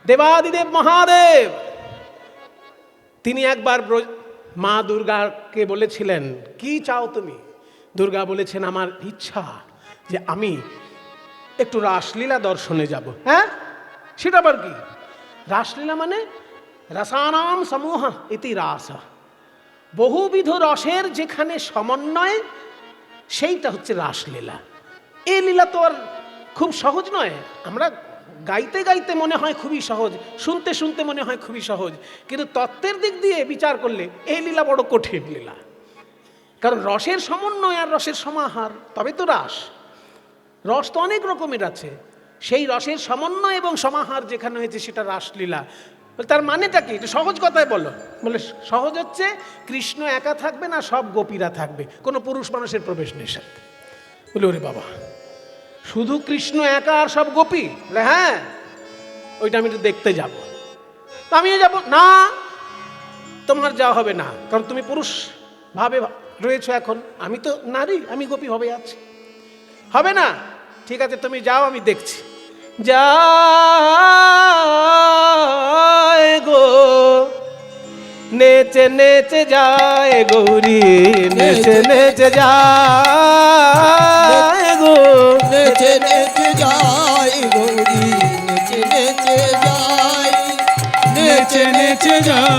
দেবাদিদেব মহাদেব তিনি একবার মা দুর্গাকে বলেছিলেন, কি চাও তুমি? দুর্গা বলেছেন, আমার ইচ্ছা যে আমি একটু রাসলীলা দর্শনে যাব। হ্যাঁ, সেটা আবার কি? রাসলীলা মানে রসানাম সমূহ ইতি রাস, বহুবিধ রসের যেখানে সমন্বয়, সেইটা হচ্ছে রাসলীলা। এই লীলা তো আর খুব সহজ নয়। আমরা গাইতে গাইতে মনে হয় খুবই সহজ, শুনতে শুনতে মনে হয় খুবই সহজ, কিন্তু তত্ত্বের দিক দিয়ে বিচার করলে এই লীলা বড় কঠিন লীলা। কারণ রসের সমন্বয় আর রসের সমাহার, তবে তো রাস। রস তো অনেক রকমের আছে, সেই রসের সমন্বয় এবং সমাহার যেখানে হয়েছে সেটা রাসলীলা। তার মানেটা কি? এটা সহজ কথায় বলো। বলে সহজ হচ্ছে, কৃষ্ণ একা থাকবে না, সব গোপীরা থাকবে, কোনো পুরুষ মানুষের প্রবেশ নিষেধ। বলে ওরে বাবা, শুধু কৃষ্ণ একা আর সব গোপী? বলে হ্যাঁ, ওইটা আমি একটু দেখতে যাব। তো আমিও যাব না, তোমার যাওয়া হবে না, কারণ তুমি পুরুষ ভাবে রয়েছো এখন, আমি তো নারী, আমি গোপী ভাবে আছি, হবে না। ঠিক আছে, তুমি যাও, আমি দেখছি। যায় গো নেচে নেচে যায় গৌরী, নেচে নেচে যায় গো, নেচে নেচে যাই গৌরী, নেচে নেচে যাই, নেচে নেচে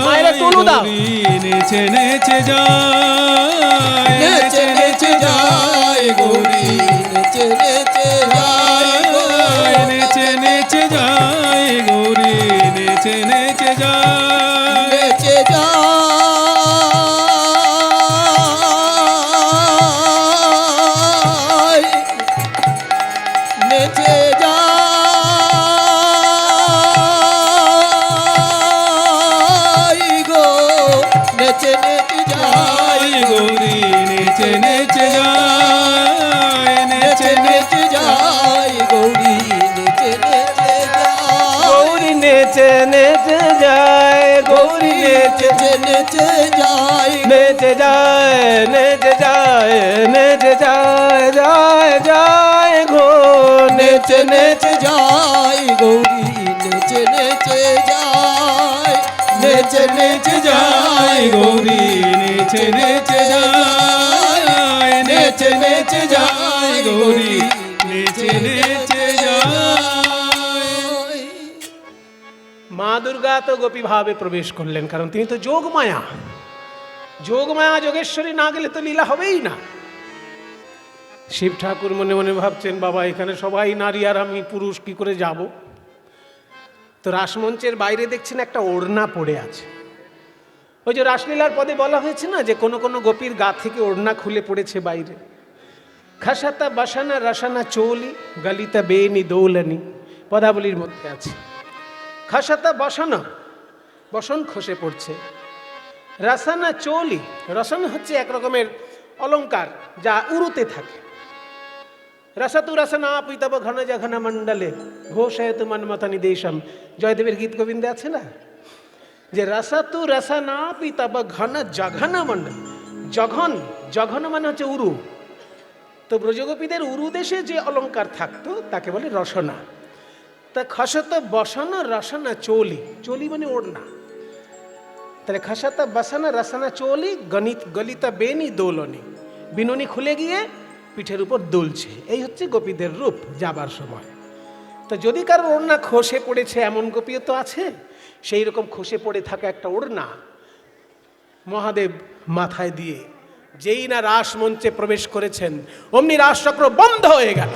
মায়েরা যায় তুলু দাও। গৌরী, নেচে নেচে যায়, নেচে নেচে যাই গৌরী, নেচে নেচে যাই গৌরী, নেচে নেচে যায় গৌরী, নেচে নেচে যায়, নেচে যাই, নেচে যাই গো, নেচে নেচে যাই যায় গৌরী, নেচে নেচে যায়, নেচে নেচে যাই গৌরী, নেচে নেচে যাই, গৌরী নেচে নেচে যায়, গৌরী নেচে নেচে নেচে যাই, নেচে যায়, নেচে যায়, নেচে যায়, যায় যায় গো, নেচে নেচে নেচে যাই গৌরী, নেচে নেচে যাই, নেচে নেচে যায় গৌরী, নেচে নেচে যায়, নেচে নেচে যায় গৌরী, নেচে নেচে যায়। মা দুর্গা তো গোপী ভাবে প্রবেশ করলেন, কারণ তিনি তো যোগমায়া। যোগমায়া যোগেশ্বরী না গেলে তো লীলা হবেই না। শিব ঠাকুর মনে মনে ভাবছেন, বাবা এখানে সবাই নারী আর আমি পুরুষ, কি করে যাব? তো রাসমঞ্চের বাইরে দেখছেন একটা ওড়না পড়ে আছে। ওই যে রাসলীলার পদে বলা হয়েছে না, যে কোনো কোনো গোপীর গা থেকে ওড়না খুলে পড়েছে বাইরে। খাসাতা বাসানা রাসানা চৌলি গালিতা বেনি দৌলানি, পদাবলীর মধ্যে আছে। খাসাতা বাসানা, বসন খসে পড়ছে। রাসানা চৌলি, রসানা হচ্ছে এক রকমের অলংকার যা উরুতে থাকে। রসাতু রসনা পিতব ঘন জঘন মণ্ডলে ঘোষয়তু মন্মথনি দেশম, জয়দেবের গীত গোবিন্দে আছে না, যে রসাতু রসনা পিতব ঘন জঘন মণ্ডল। জঘন, জঘন মানে হচ্ছে উরু। তো ব্রজগোপীদের উরু দেশে যে অলংকার থাকতো তাকে বলে রসনা। তা খসত বসনা রসনা চৌলি, চৌলি মানে ওড়না। তাহলে খসাতা বসানা রসানা চৌলি গলিতা বেনি দোলনি, বিনুনি খুলে গিয়ে পিঠের উপর দুলছে। এই হচ্ছে গোপীদের রূপ যাবার সময়। তো যদি কারোর ওড়না খসে পড়েছে, এমন গোপীও তো আছে, সেই রকম খসে পড়ে থাকা একটা ওড়না মহাদেব মাথায় দিয়ে যেই না রাস মঞ্চে প্রবেশ করেছেন, অমনি রাসচক্র বন্ধ হয়ে গেল।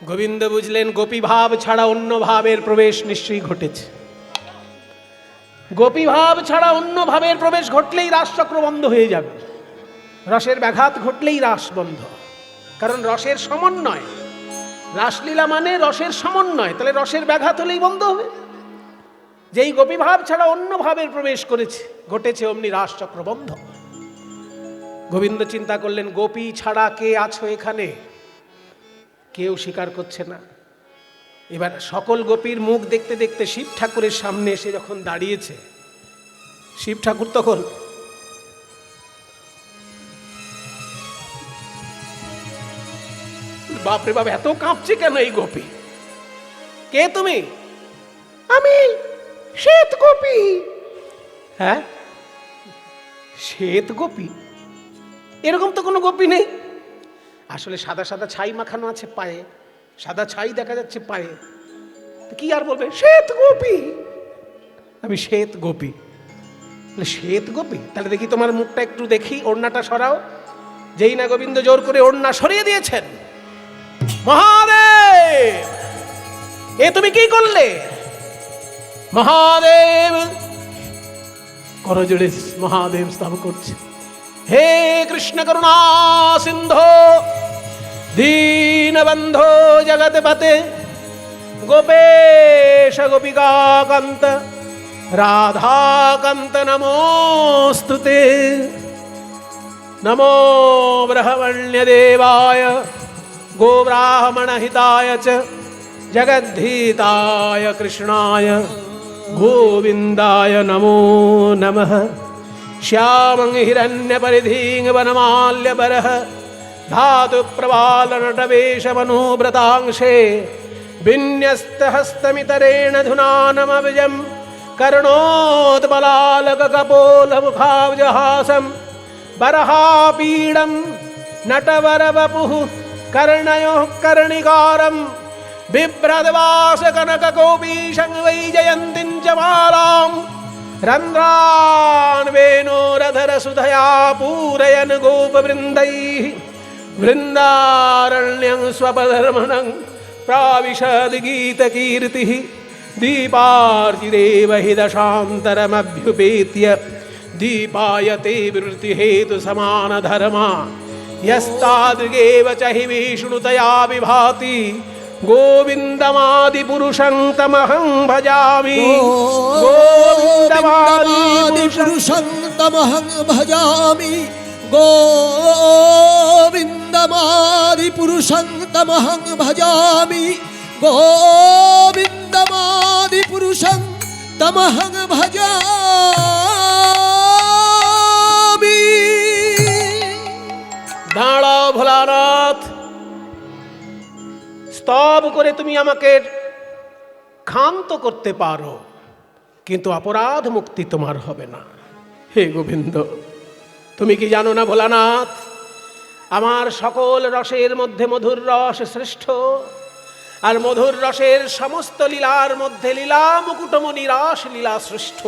গোবিন্দ বুঝলেন গোপী ভাব ছাড়া অন্য ভাবের প্রবেশ নিশ্চয়ই ঘটেছে। গোপী ভাব ছাড়া অন্য ভাবের প্রবেশ ঘটলেই রাসচক্র বন্ধ হয়ে যাবে, রসের ব্যাঘাত ঘটলেই রাস বন্ধ। কারণ রসের সমন্বয়, রাসলীলা মানে রসের সমন্বয়, তাহলে রসের ব্যাঘাত হলেই বন্ধ হবে। যেই গোপী ভাব ছাড়া অন্য ভাবের প্রবেশ ঘটেছে অমনি রাসচক্র বন্ধ। গোবিন্দ চিন্তা করলেন গোপী ছাড়া কে আছো এখানে? কেউ স্বীকার করছে না। এবার সকল গোপীর মুখ দেখতে দেখতে শিব ঠাকুরের সামনে এসে যখন দাঁড়িয়েছে, শিব ঠাকুর তখন বাপরে বাপ, এত কাঁপছে কেন এই গোপী? কে তুমি? আমি শ্বেত গোপী। হ্যাঁ, শ্বেত গোপী? এরকম তো কোনো গোপী নেই। আসলে সাদা সাদা ছাই মাখানো আছে পায়ে, সাদা ছাই দেখা যাচ্ছে পায়ে, কি আর বলবে শ্বেত গোপী? আমি শ্বেত গোপী। শ্বেত গোপী? তাহলে দেখি তোমার মুখটা একটু দেখি, ওড়নাটা সরাও। যেই না গোবিন্দ জোর করে ওড়না সরিয়ে দিয়েছেন, মহাদেব এ তুমি কি করলে? মহাদেব করজোড়ে মহাদেব স্তব করছে, হে কৃষ্ণ করুণা সিন্ধো দীনবন্ধো জগৎপতে গোপেশ গোপিকাকান্ত রাধাকান্ত নমোস্তুতে। নমো ব্রহ্মণ্য দেবায় গোব্রাহ্মণ হিতায় চ জগদ্ধিতায় কৃষ্ণায় গোবিন্দায় নমো নমঃ। শ্যামং হিরণ্যপরিধিং বনমাল্যবরঃ ধাতু প্রবালনটবেশমনোব্রতাংশে বিন্যস্তহস্তমিতরেণ ধুনানমবিজಂ कर्णोत्पलालकपोलमुखाब्जहासं बरहापीडं नटवरवपुः कर्णयोः कर्णिकारं बिभ्रद्वासकनककोपीशं वैजयन्तीं च मालां रन्ध्रान् वेणोरधरसुधया पूरयन् गोपवृन्दैः वृन्दारण्यं स्वपधर्मणं प्राविशद् गीतकीर्तिः दीपार्चिदेव हि दशान्तरमभ्युपेत्य दीपायते वृत्तिहेतु समानधर्मा यस्तादृगेव च हि विष्णुतया विभाति गोविन्दमादिपुरुषं तमहं भजामि गोविन्दमादिपुरुषं तमहं भजामि गोविन्दमादिपुरुषं तमहं भजामि गोविन्दमादिपुरुषं तमहं भजामि। দাঁড়াও ভোলানাথ, স্তব করে তুমি আমাকে ক্ষান্ত করতে পারো, কিন্তু অপরাধ মুক্তি তোমার হবে না। হে গোবিন্দ, তুমি কি জানো না ভোলানাথ, আমার সকল রসের মধ্যে মধুর রস শ্রেষ্ঠ, আর মধুর রসের সমস্ত লীলার মধ্যে লীলা মুকুটমণি রাস লীলা শ্রেষ্ঠ।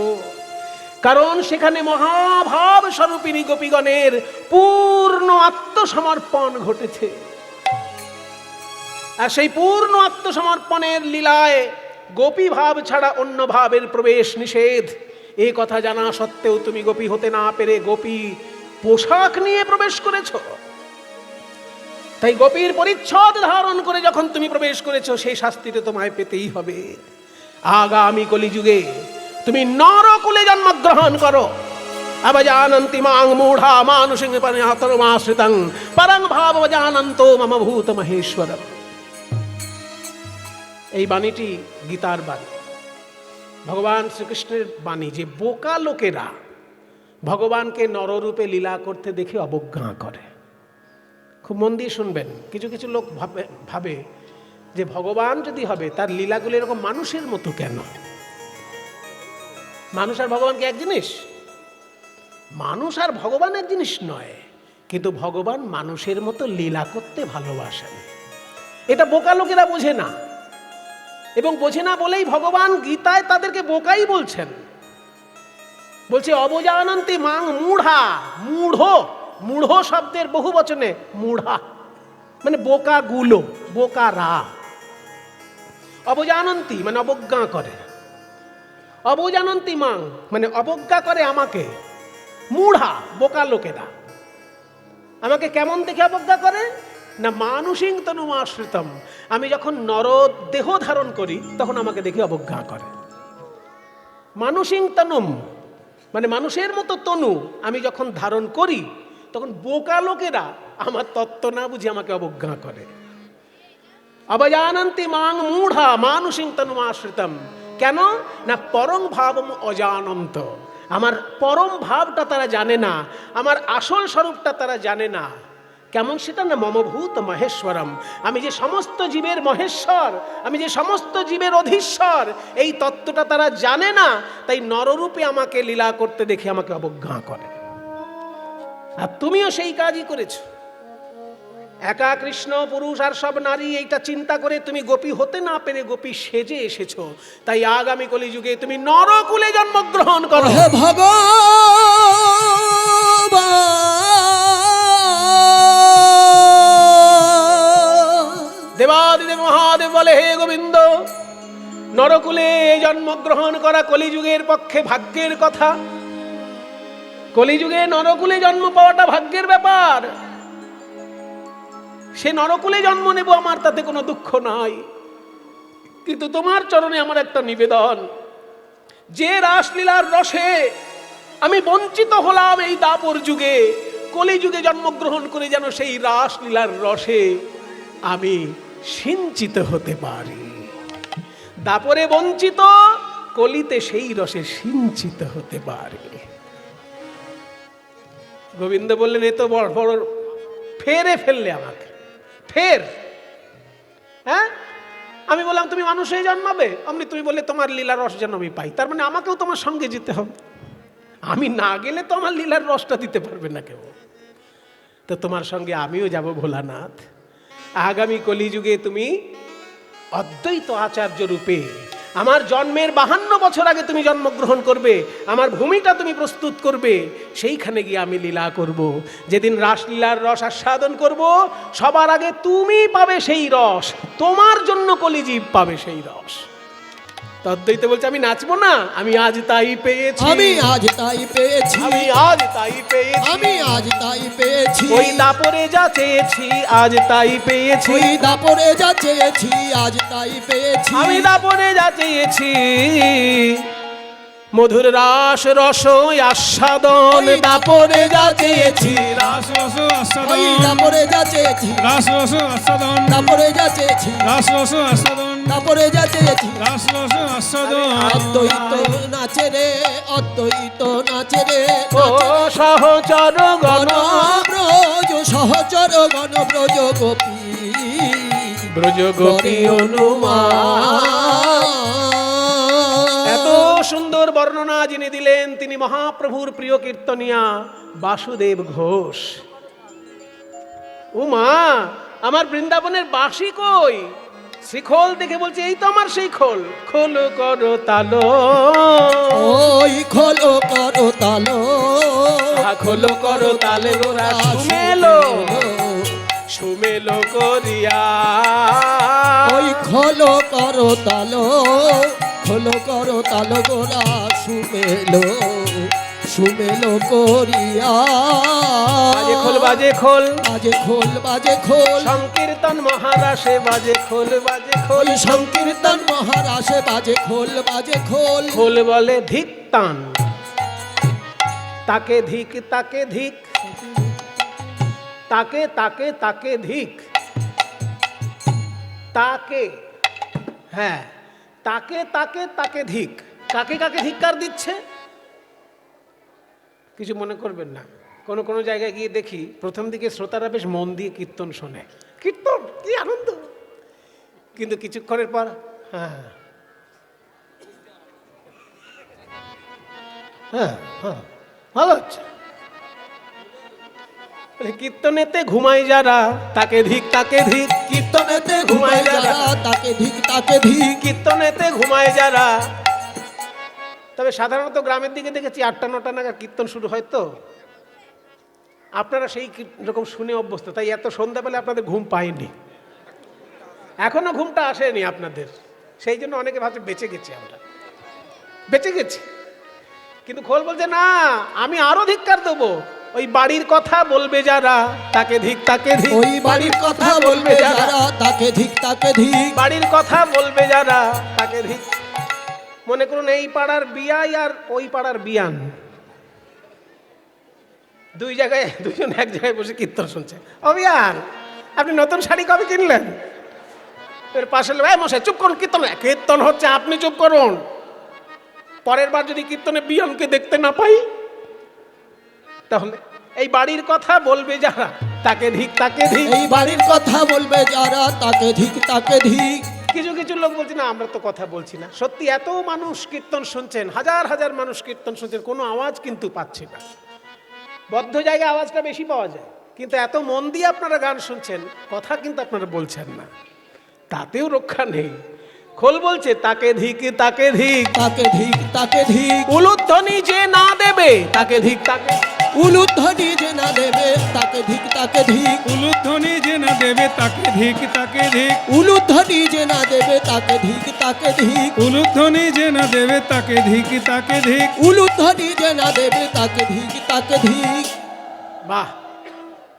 কারণ সেখানে মহাভাব স্বরূপিণী গোপীগণের পূর্ণ আত্মসমর্পণ ঘটেছে, আর সেই পূর্ণ আত্মসমর্পণের লীলায় গোপী ভাব ছাড়া অন্য ভাবের প্রবেশ নিষেধ। এই কথা জানা সত্ত্বেও তুমি গোপী হতে না পেরে গোপী পোশাক নিয়ে প্রবেশ করেছো। তাই গোপীর পরিচ্ছদ ধারণ করে যখন তুমি প্রবেশ করেছো, সেই শাস্তিতে তোমায় পেতেই হবে। আগামী কলিযুগে তুমি নরকুলে জন্মগ্রহণ করো। অবজানন্তি মাং মূঢ়া মানুষিং পরিণতমাশ্রিতং পরং ভাবজানন্তো মম ভূত মহেশ্বরম। এই বাণীটি গীতার বাণী, ভগবান শ্রীকৃষ্ণের বাণী, যে বোকা লোকেরা ভগবানকে নররূপে লীলা করতে দেখে অবজ্ঞা করে। খুব মন দিয়ে শুনবেন, কিছু কিছু লোক ভাবে যে ভগবান যদি হবে তার লীলাগুলো এরকম মানুষের মতো কেন? মানুষ আর ভগবান কি এক জিনিস? মানুষ আর ভগবান এক জিনিস নয়, কিন্তু ভগবান মানুষের মতো লীলা করতে ভালোবাসেন। এটা বোকা লোকেরা বোঝে না, এবং বোঝে না বলেই ভগবান গীতায় তাদেরকে বোকাই বলছেন। বলছে অবজানন্তি মাং মূঢ়া। মূঢ়, মূঢ় শব্দের বহু বচনে মূঢ়া, মানে বোকা গুলো, বোকারা। অবজানন্তি মানে অবজ্ঞা করে, অবজানন্তি মাং মানে অবজ্ঞা করে আমাকে, মূঢ়া বোকা লোকেরা। আমাকে কেমন দেখে অবজ্ঞা করে না, মানুষিং তনুম আশ্রিতম, আমি যখন নর দেহ ধারণ করি তখন আমাকে দেখে অবজ্ঞা করে। মানুষিং তনুম মানে মানুষের মতো তনু আমি যখন ধারণ করি তখন বোকা লোকেরা আমার তত্ত্ব না বুঝে আমাকে অবজ্ঞা করে। অবজানন্তি মাং মূঢ়া মানুষিং তনুম আশ্রিতম, কেন না পরং ভাবম অজানন্ত, আমার পরম ভাবটা তারা জানে না, আমার আসল স্বরূপটা তারা জানে না। কেমন সেটা না, মমভূত মহেশ্বরম, আমি যে সমস্ত জীবের মহেশ্বর, আমি যে সমস্ত জীবের অধীশ্বর, এই তত্ত্বটা তারা জানে না, তাই নররূপে আমাকে লীলা করতে দেখে আমাকে অবজ্ঞা করে। আর তুমিও সেই কাজই করেছো। একা কৃষ্ণ পুরুষ আর সব নারী, এইটা চিন্তা করে তুমি গোপী হতে না পেরে গোপী সেজে এসেছো। তাই আগামী কলিযুগে তুমি নরকুলে জন্মগ্রহণ করো। হে ভগবান, দেবাদিদেব মহাদেব বলে, হে গোবিন্দ, নরকুলে জন্মগ্রহণ করা কলিযুগের পক্ষে ভাগ্যের কথা। কলিযুগে নরকুলে জন্ম পাওয়াটা ভাগ্যের ব্যাপার। সে নরকুলে জন্ম নেব, আমার তাতে কোনো দুঃখ নাই, কিন্তু তোমার চরণে আমার একটা নিবেদন, যে রাসলীলার রসে আমি বঞ্চিত হলাম এই দাপর যুগে, কলিযুগে জন্মগ্রহণ করে যেন সেই রাসলীলার রসে আমি সিঞ্চিত হতে পারি। দাপরে বঞ্চিত, কলিতে সেই রসে সিঞ্চিত হতে পারি। গোবিন্দ বললেন, এ তো বড় বড় ফেরে ফেললে আমাকে, ফের। হ্যাঁ, আমি বললাম তুমি মানুষ হয়ে জন্মাবে, অমনি তুমি বললে তোমার লীলার রস যেন আমি পাই। তার মানে আমাকেও তোমার সঙ্গে যেতে হবে, আমি না গেলে তো আমার লীলার রসটা দিতে পারবে না কেউ। তো তোমার সঙ্গে আমিও যাব ভোলানাথ। আগামী কলিযুগে তুমি অদ্বৈত আচার্য রূপে আমার জন্মের 52 বছর আগে তুমি জন্মগ্রহণ করবে, আমার ভূমিটা তুমি প্রস্তুত করবে, সেইখানে গিয়ে আমি লীলা করব। যেদিন রাসলীলার রস আস্বাদন করব, সবার আগে তুমি পাবে সেই রস, তোমার জন্য কলিজীব পাবে সেই রস। অদ্বৈত বলছে, আমি নাচবো না, আমি আজ তাই পেয়েছি, আমি আজ তাই পেয়েছি, আমি আজ তাই পেয়েছি, আমি আজ তাই পেয়েছি, ওই দাপরে যা চেয়েছি আজ তাই পেয়েছি, ওই দাপরে যা চেয়েছি আজ তাই পেয়েছি, আমি দাপরে যা চেয়েছি, মধুর রাস রস আস্বাদন, দাপরে যা চেয়েছি, রাস রস ওই আস্বাদন, দাপরে যা চেয়েছি, রাস রস আস্বাদন, দাপরে যা চেয়েছি, রাস রস আস্বাদন, দাপরে যা চেয়েছি। রাস রস আস্বাদন। অদ্বৈত নাচে রে, অদ্বৈত নাচে রে, ও সহচর গণ ব্রজ সহচর গণ ব্রজ গোপী, ব্রজ গোপী অনুমান। এত সুন্দর বর্ণনা যিনি দিলেন, তিনি মহাপ্রভুর প্রিয় কীর্তনিয়া বাসুদেব ঘোষ। উমা, আমার বৃন্দাবনের বাঁশি কই? শিখল দেখে বলছে, এই তো আমার সেই খোল। খোল করো তালো, ওই খোলো করো তালো, খোল করো তালে গোরা সুমেলো, সুমেলো করিয়া, ওই খোলো করো তালো, খোলো করো তালো গোরা সুমেলো, সুমেলো করিয়া। বাজে খোল, বাজে খোল, বাজে খোল, বাজে খোল, সংকীর্তন মহারাসে বাজে খোল, বাজে খোল, ওই সংকীর্তন মহারাসে বাজে খোল, বাজে খোল। খোল বলে ধিক টান, তাকে ধিক, তাকে ধিক, তাকে তাকে তাকে ধিক, তাকে, হ্যাঁ, তাকে তাকে তাকে ধিক। কাকে কাকে ধিক্কার দিচ্ছে কিছু মনে করবেন না। কোন কোন জায়গায় গিয়ে দেখি প্রথম দিকে শ্রোতারা বেশ মন দিয়ে কীর্তন শোনে, কীর্তন কি আনন্দ, কিন্তু কিছুক্ষণের পর হ্যাঁ হ্যাঁ হ্যাঁ ভালো হচ্ছে। কীর্তনেতে ঘুমায় যারা তাকে ধিক, তাকে ধিক, কীর্তনেতে ঘুমায় যারা তাকে ধিক, তাকে ধিক। কীর্তনেতে ঘুমায় যারা। তবে সাধারণত গ্রামের দিকে দেখেছি 8টা-9টা নাগাদ কীর্তন শুরু হয়, তো আপনারা সেই রকম শুনে অভ্যস্ত, তাই এত সন্ধ্যাবেলা আপনাদের ঘুম পায়নি, এখনো ঘুমটা আসেনি আপনাদের, সেই জন্য অনেকে ভাবছে বেঁচে গেছি, আমরা বেঁচে গেছি। কিন্তু খোল বলছে না, আমি আরো ধিক্কার দেবো। ওই বাড়ির কথা বলবে যারা তাকে ধিক তাকে ধিক, ওই বাড়ির কথা বলবে যারা তাকে ধিক তাকে ধিক, বাড়ির কথা বলবে যারা তাকে ধিক। মনে করুন এই পাড়ার বিয়াই আর ওই পাড়ার বিয়ান, দুই জায়গায় দুজন এক জায়গায় বসে কীর্তন শুনছে। ও বিয়ান, আপনি নতুন শাড়ি কবে কিনলেন? এর পাশে ভাই মশাই চুপ করুন, কীর্তন কীর্তন হচ্ছে, আপনি চুপ করুন। পরের বার যদি কীর্তনে বিয়ানকে দেখতে না পাই, তাহলে এই বাড়ির কথা বলবে যারা তাকে ধিক তাকে ধিক, এই বাড়ির কথা বলবে যারা তাকে ধিক তাকে ধিক। কিছু কিছু লোক বলছে না আমরা তো কথা বলছি না। সত্যি এত মানুষ কীর্তন শুনছেন, হাজার হাজার মানুষ কীর্তন শুনছেন, কোনো আওয়াজ কিন্তু পাচ্ছি না। বদ্ধ জায়গায় আওয়াজটা বেশি পাওয়া যায়, কিন্তু এত মন দিয়ে আপনারা গান শুনছেন, কথা কিন্তু আপনারা বলছেন না, তাতেও রক্ষা নেই। খোল বলছে তাকে ধিক তাকে ধিক, তাকে ধিক তাকে ধিক, উলুধ্বনি যে না দেবে তাকে ধিক তাকে, উলুধ্বনি যে না দেবে তাকে ধিক তাকে ধিক, উলুধ্বনি যে না দেবে তাকে ধিক তাকে ধিক, উলুধ্বনি যে না দেবে তাকে ধিক তাকে ধিক, উলুধ্বনি যে না দেবে তাকে ধিক তাকে ধিক। উলুধ্বনি যে না দেবে তাকে ধিক তাকে ধিক। বাহ,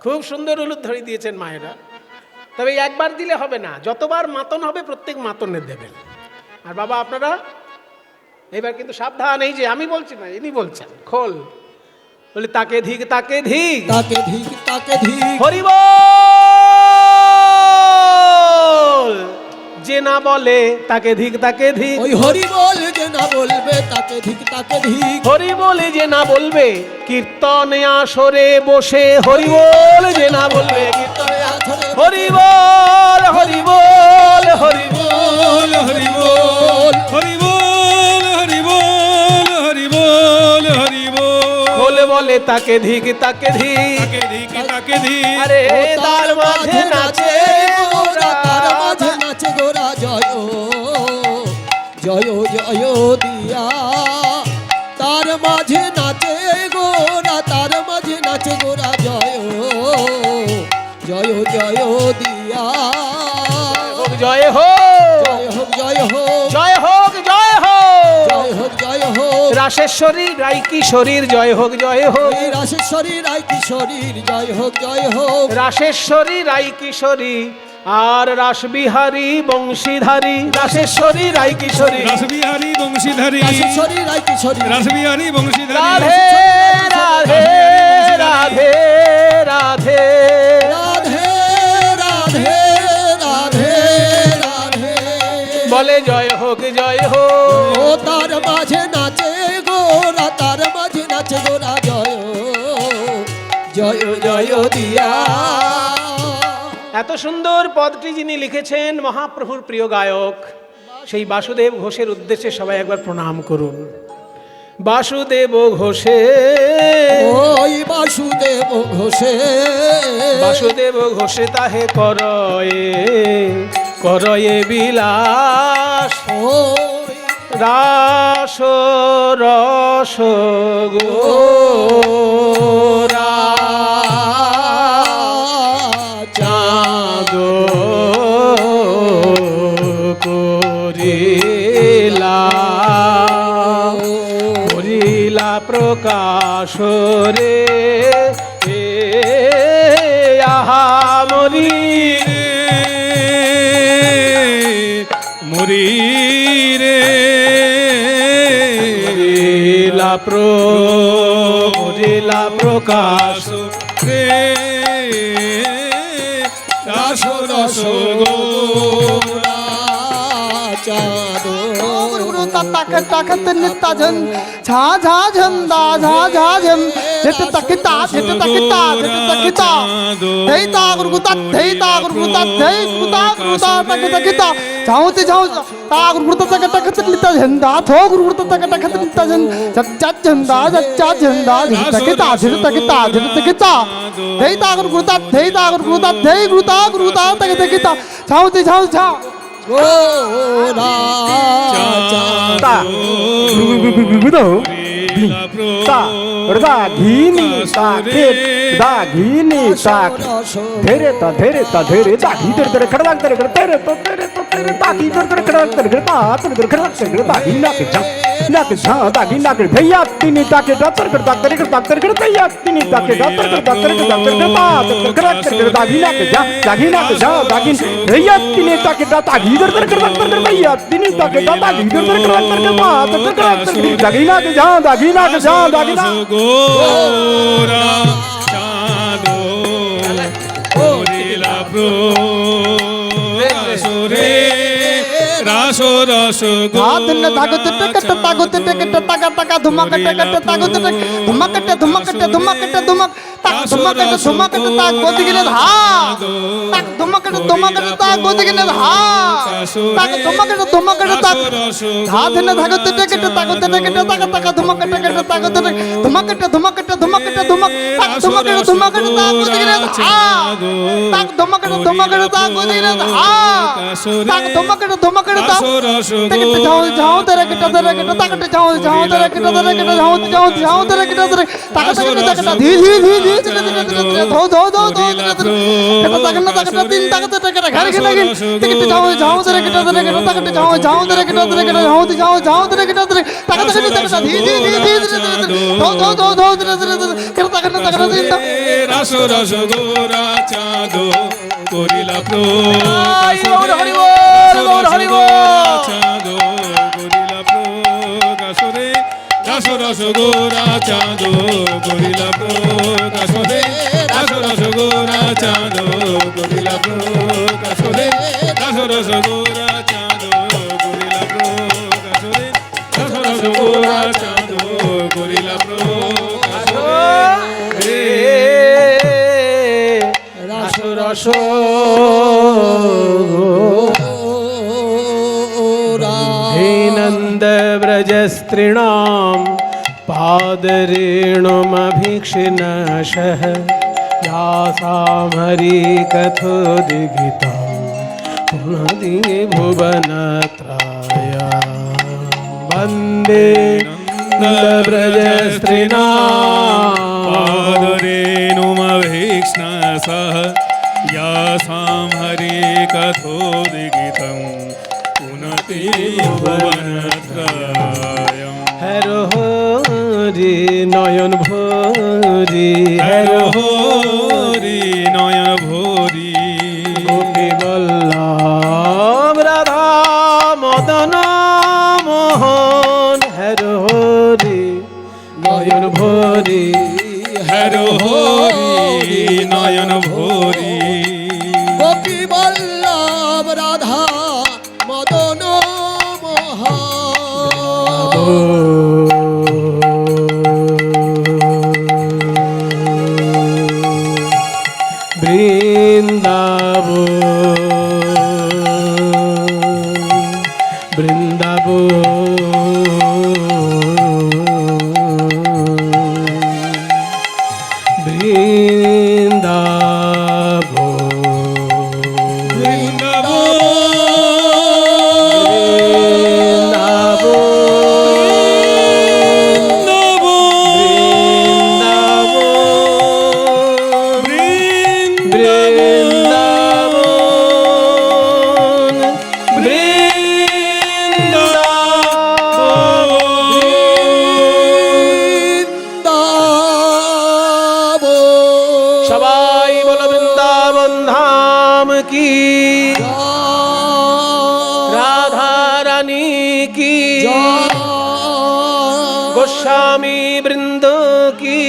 খুব সুন্দর উলুধ্বনি দিয়েছেন মায়েরা। তবে একবার দিলে হবে না, যতবার মাতন হবে প্রত্যেক মাতনে দেবেন। আর বাবা আপনারা এবার কিন্তু সাবধান, এই যে আমি বলছি না, ইনি বলছেন। খোল বলে তাকে ধিক তাকে ধিক, তাকে ধিক তাকে ধিক, হরি বল যে না বলে তাকে ধিক তাকে ধিক, ওই হরি বল যে না বলবে তাকে ধিক তাকে ধিক, হরি বলে যে না বলবে কীর্তনে আসরে বসে, হরি বল যে না বলবে কীর্তনে আসরে হরি বল হরি বল হরি বল হরি বল হরি বল হরি বল হরি বল হরি বল। খোল বলে তাকে ধিক তাকে ধিক, তাকে ধিক তাকে ধিক, আরে তার মাঝে নাচে গোরা, তার মাঝে নাচে গোরা জয় জয় জয় দিয়া, তার মাঝে নাচে গোরা, তার মাঝে নাচে গোরা জয় জয় জয় দিয়া, জয় হোক জয় হোক জয় হোক জয় হোক জয় হোক, জয় হোক জয় হোক, রাসেশ্বরী রাই কিশোরীর জয় হোক জয় হোক, এই রাসেশ্বরী রায় কিশোরীর জয় হোক জয় হোক, রাসেশ্বরী রাই কিশোরী আর রাসবিহারী বংশীধারী, রাসেশ্বরী রাই কিশোরী রাসবিহারী বংশীধারী, রাসেশ্বরী রায় কিশোরী, রাসবিহারী বংশীধারী, রাধে রাধে রাধে রাধে রাধে রাধে রাধে রাধে, বলে জয় হোক জয় হোক, ও তার মাঝে নাচে গোরা, তার মাঝে নাচে গোরা জয় জয় জয় দিয়া। এত সুন্দর পদটি যিনি লিখেছেন মহাপ্রভুর প্রিয় গায়ক, সেই বাসুদেব ঘোষের উদ্দেশ্যে সবাই একবার প্রণাম করুন। বাসুদেব ঘোষে, ওই বাসুদেব ঘোষে, বাসুদেব ঘোষে তাহে করয়ে করয়ে বিলাস, ওই রাস রস গোরা চাঁদ করিলা করিলা প্রকাশ রে আহা মরি মরি রে করিলা প্রকাশ রে রাস রস গোরা চাঁদ ताके ताकत नित्ता झन झा झा झंदा झा झा झम झट तकिता झट तकिता झट तकिता धैता गुरुता धैता गुरुता धै गुरुता गुरुता तक तकिता जाऊते जाऊ ता गुरुता तक तक नित्ता झंदा थो गुरुता तक तक नित्ता झन सच्चा झंदा सच्चा झंदा झट तकिता झट तकिता झट तकिता धैता गुरुता धै गुरुता गुरुता तक तकिता जाऊते जाऊ झा গোরা চাঁদ ঘিনি তাকে দা ঘিনি তাকে ধেরে তা ধেরে তা ধেরে তা ঘি ধরে ধরে খড়বাক ধরে ধরে ধরে তো ধরে তো ताकि कर कर कर कर कर ता कर कर कर कर ताकि ना के झा ताकि ना के भैया तीन ताकि डॉक्टर कर डॉक्टर कर भैया तीन ताकि डॉक्टर कर डॉक्टर कर ता कर कर ताकि ना के झा ताकि भैया तीन ताकि ताकि कर कर कर कर भैया तीन ताकि ताकि कर कर कर कर ताकि ना के झा ताकि ना গোরা চাঁদো করিলা প্রকাশরে রাস রস हाथ न तागत टकट तागत टकट टाका टाका धुमक टकट तागत धुमक धुमक धुमक धुमक ताक धुमक धुमक ताक गोदी गेले हा ताक धुमक ताक गोदी गेले हा ताक धुमक ताक हाथ न तागत टकट तागत टकट टाका टाका धुमक टकट तागत धुमक धुमक धुमक ताक धुमक ताक गोदी गेले हा ताक धुमक ताक गोदी गेले हा ताक धुमक ताक तकट जाओ तेरे किट तकट जाओ तेरे किट जाओ तेरे किट तकट धी धो तकट तीन तकट घर के लगे तकट जाओ तेरे किट तकट जाओ तेरे किट जाओ तेरे किट तकट धी धो तकट तीन রাস রস গোরা চাঁদো করিলা हरि बोल हरि बोल চাঁদো করিলা প্রকাশরে রাস রস গোরা চাঁদো করিলা প্রকাশরে রাস রস গোরা চাঁদো করিলা প্রকাশরে রাস রস গোরা চাঁদো করিলা প্রকাশরে রাস রস গোরা চাঁদো করিলা প্রকাশরে রাস রস हे नंद व्रज स्त्रीणां पादरेणुमभीक्षिणशः यासां हरिकथोदिगितं पुनदि भुवनत्रया वन्दे नन्दव्रज स्त्रीणां पादरेणुमभीक्ष्णसः यासां हरिकथोदिगितं पुनति भुवनत्रयम् हरो रे नयन भोरी हरो हरि नयन भोरी गोपी बल्लभ राधा मदन मोहन हरो रे नयन भोरी हरो हरि नयन भोरी गोपी बल्लभ राधा मदन मोहन गोस्वामी वृंद की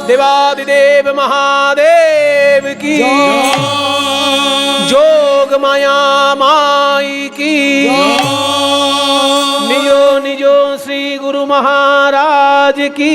देवादिदेव महादेव की जोग माया माई की निजो निजो श्री गुरु महाराज की